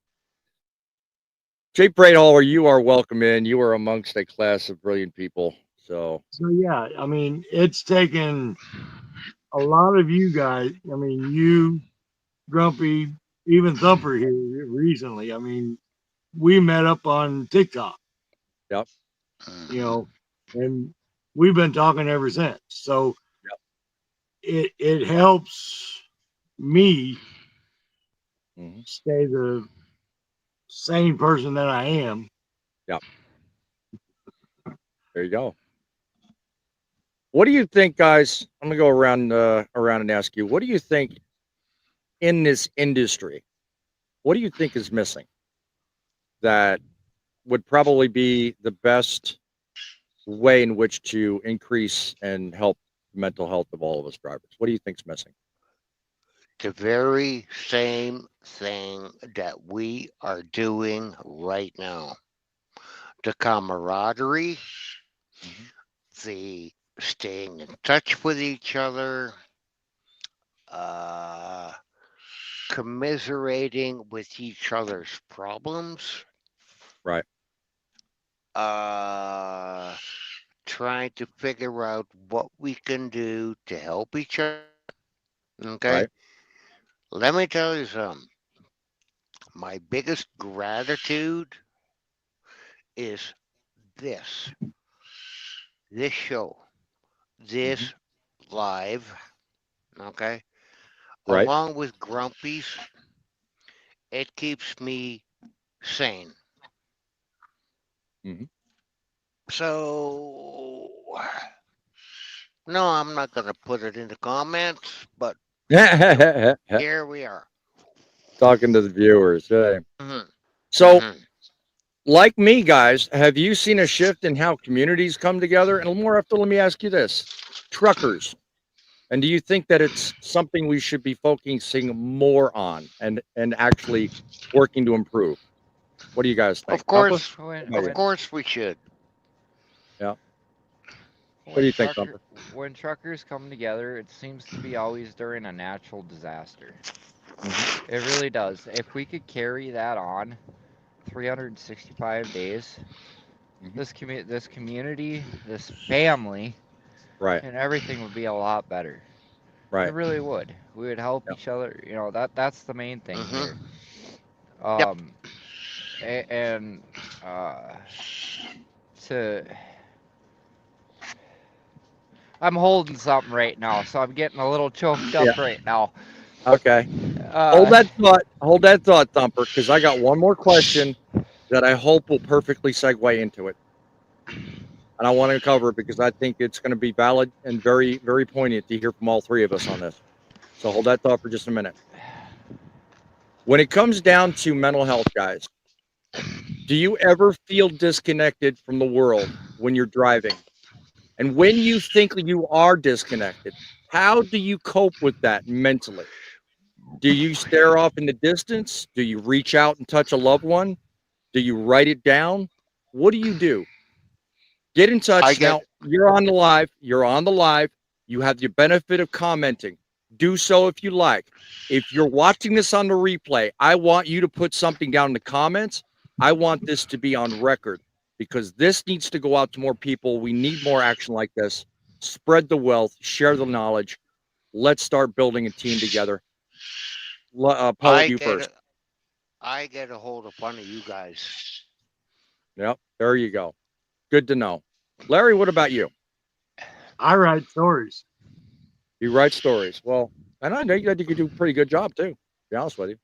Cheap freight hauler, you are welcome in. You are amongst a class of brilliant people. So yeah, I mean, it's taken a lot of you guys. I mean, you, Grumpy, even Thumper here recently. I mean, we met up on TikTok. Yep. You know, and we've been talking ever since. So it helps me stay the sane person that I am. Yep. There you go. What do you think, guys? I'm gonna go around and ask you. What do you think in this industry? What do you think is missing that would probably be the best way in which to increase and help the mental health of all of us drivers? What do you think's missing? The very same thing that we are doing right now. The camaraderie, the staying in touch with each other, commiserating with each other's problems, Right. trying to figure out what we can do to help each other. Okay. Right. Let me tell you something. My biggest gratitude is this show, this live, okay? Right. Along with Grumpy's, it keeps me sane. So, no, I'm not going to put it in the comments, but here we are. Talking to the viewers. Hey. Mhm. So, like me, guys, have you seen a shift in how communities come together? And more after, let me ask you this: truckers. And do you think that it's something we should be focusing more on and actually working to improve? What do you guys think? Of course we should. Yeah. What do you think, Thumper? When truckers come together, it seems to be always during a natural disaster. It really does. If we could carry that on 365 days, this community, this family, Right. and everything would be a lot better. Right. It really would. We would help each other. You know, that's the main thing here. And to I'm holding something right now, so I'm getting a little choked up right now. Okay. Hold that thought, Thumper, because I got one more question that I hope will perfectly segue into it. And I want to cover it because I think it's going to be valid and very, very poignant to hear from all three of us on this. So hold that thought for just a minute. When it comes down to mental health, guys, do you ever feel disconnected from the world when you're driving? And when you think you are disconnected, how do you cope with that mentally? Do you stare off in the distance? Do you reach out and touch a loved one? Do you write it down? What do you do? Get in touch now. You're on the live. You're on the live. You have the benefit of commenting. Do so if you like. If you're watching this on the replay, I want you to put something down in the comments. I want this to be on record because this needs to go out to more people. We need more action like this. Spread the wealth, share the knowledge. Let's start building a team together. Poet, you first. I get a hold of one of you guys. Yep, there you go. Good to know. Larry, what about you? I write stories. You write stories. Well, and I think you could do a pretty good job too, to be honest with you.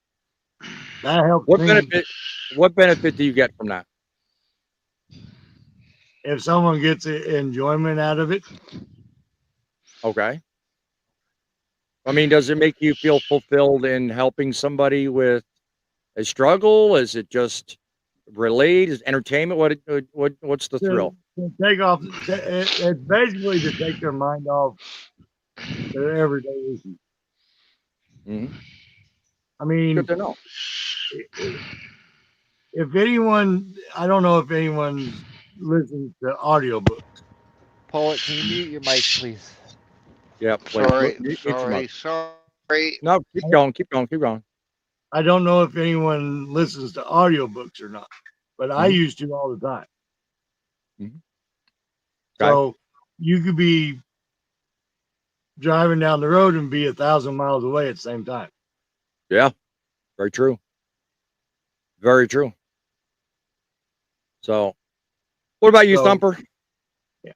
That helps What me. benefit do you get from that? If someone gets enjoyment out of it. Okay. I mean, does it make you feel fulfilled in helping somebody with a struggle? Is it just relate? Is entertainment? What's the thrill? To take off. It's basically to take their mind off their everyday issues. I mean, good to know. If anyone, I don't know if anyone listens to audiobooks. Poet, can you mute your mic, please? Yeah, Sorry. No, keep going. I don't know if anyone listens to audiobooks or not, but I used to all the time. So you could be driving down the road and be 1,000 miles away at the same time. Yeah, very true. Very true. So, what about you, Thumper? Yeah.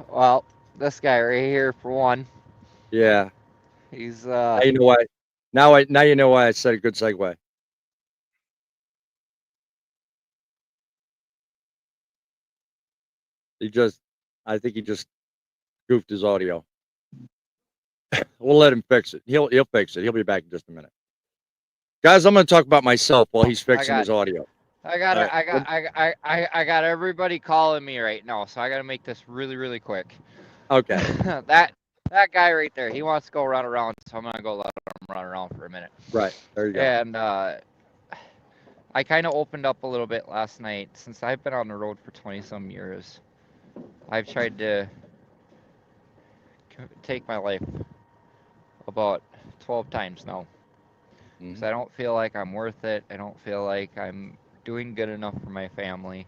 Well, this guy right here, for one. Yeah. He's Now you know why. Now you know why I said a good segue. I think he just goofed his audio. We'll let him fix it. He'll fix it. He'll be back in just a minute. Guys, I'm going to talk about myself while he's fixing his audio. I got everybody calling me right now, so I got to make this really, really quick. Okay. that guy right there, he wants to go run around, so I'm gonna go let him run around for a minute. Right. There you go. And I kind of opened up a little bit last night. Since I've been on the road for 20-some years, I've tried to take my life about 12 times now. Because I don't feel like I'm worth it. I don't feel like I'm doing good enough for my family.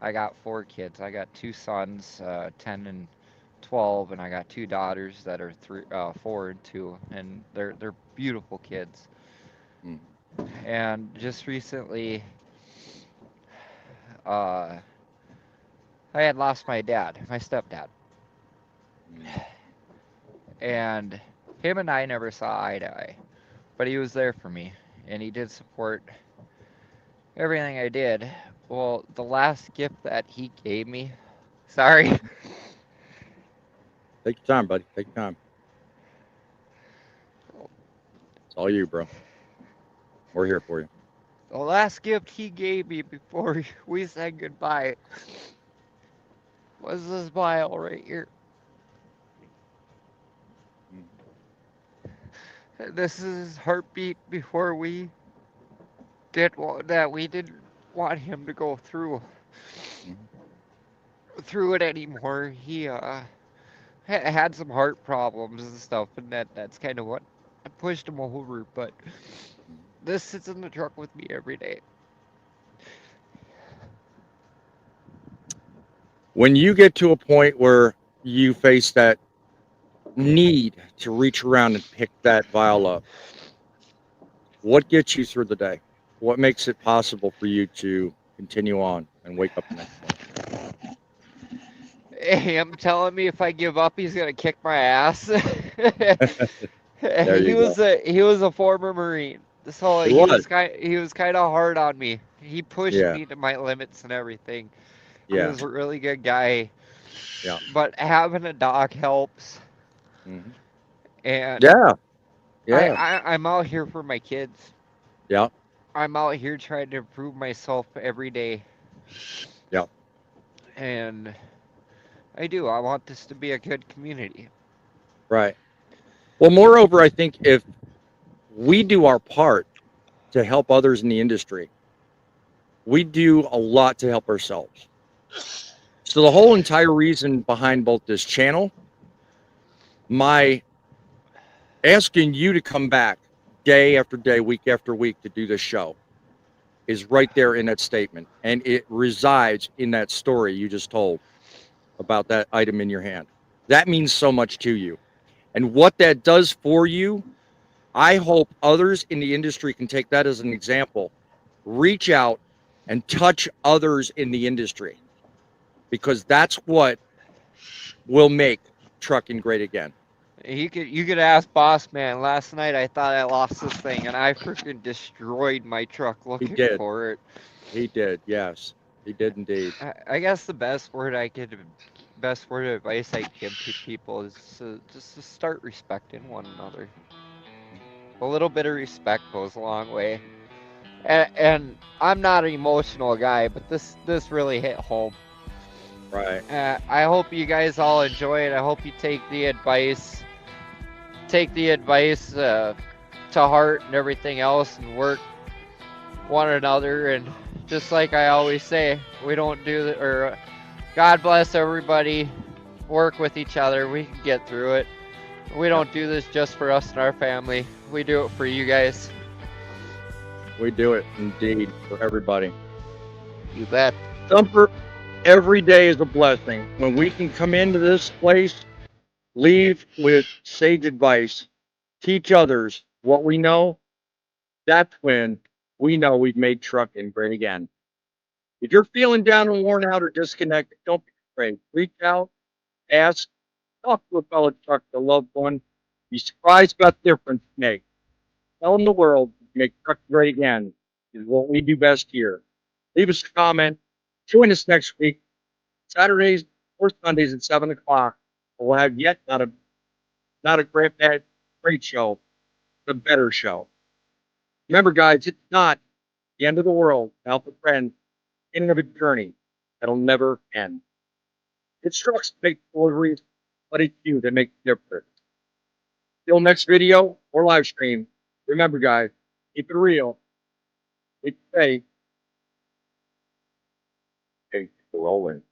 I got 4 kids. I got 2 sons, 10 and 12, and I got 2 daughters that are 4 and 2, and they're beautiful kids. And just recently, I had lost my dad, my stepdad, and him and I never saw eye to eye, but he was there for me, and he did support everything I did. Well, the last gift that he gave me, sorry. Take your time, buddy. Take your time. It's all you, bro. We're here for you. The last gift he gave me before we said goodbye was this vial right here. This is his heartbeat before we did that we didn't want him to go through. through it anymore. He had some heart problems and stuff, and that's kind of what pushed him over. But this sits in the truck with me every day. When you get to a point where you face that need to reach around and pick that vial up, what gets you through the day? What makes it possible for you to continue on and wake up the next day? Him telling me if I give up, he's gonna kick my ass. There you go. He was a former Marine, so It he was. was kind of hard on me. He pushed Yeah. me to my limits and everything. He Yeah. was a really good guy. Yeah. But having a dog helps. Mhm. And Yeah. Yeah. I'm out here for my kids. Yeah. I'm out here trying to improve myself every day. Yeah. And I do. I want this to be a good community. Right. Well, moreover, I think if we do our part to help others in the industry, we do a lot to help ourselves. So the whole entire reason behind both this channel, my asking you to come back day after day, week after week to do this show is right there in that statement. And it resides in that story you just told about that item in your hand. That means so much to you. And what that does for you, I hope others in the industry can take that as an example. Reach out and touch others in the industry, because that's what will make trucking great again. You could ask Boss Man. Last night I thought I lost this thing, and I freaking destroyed my truck He looking did. for it. He did. Yes, he did indeed. I guess the best word of advice I give to people is just to start respecting one another. A little bit of respect goes a long way. And I'm not an emotional guy, but this really hit home. Right. I hope you guys all enjoy it. I hope you take the advice to heart and everything else, and work one another. And just like I always say, we don't do the, or God bless everybody. Work with each other. We can get through it. We don't do this just for us and our family. We do it for you guys. We do it indeed for everybody. You bet. Thumper, every day is a blessing. When we can come into this place, leave with sage advice, teach others what we know, that's when we know we've made trucking great again. If you're feeling down and worn out or disconnected, don't be afraid. Reach out, ask, talk to a fellow trucker, a loved one. Be surprised about the difference it makes. Telling the world to make trucking great again is what we do best here. Leave us a comment. Join us next week, Saturdays or Sundays at 7 o'clock. We'll have yet not a great show, but a better show. Remember, guys, it's not the end of the world. Help a friend, beginning of a journey that'll never end. It's trucks that make deliveries, but it's you that makes the difference. Till next video or live stream, remember, guys, keep it real. It's safe. Keep rolling.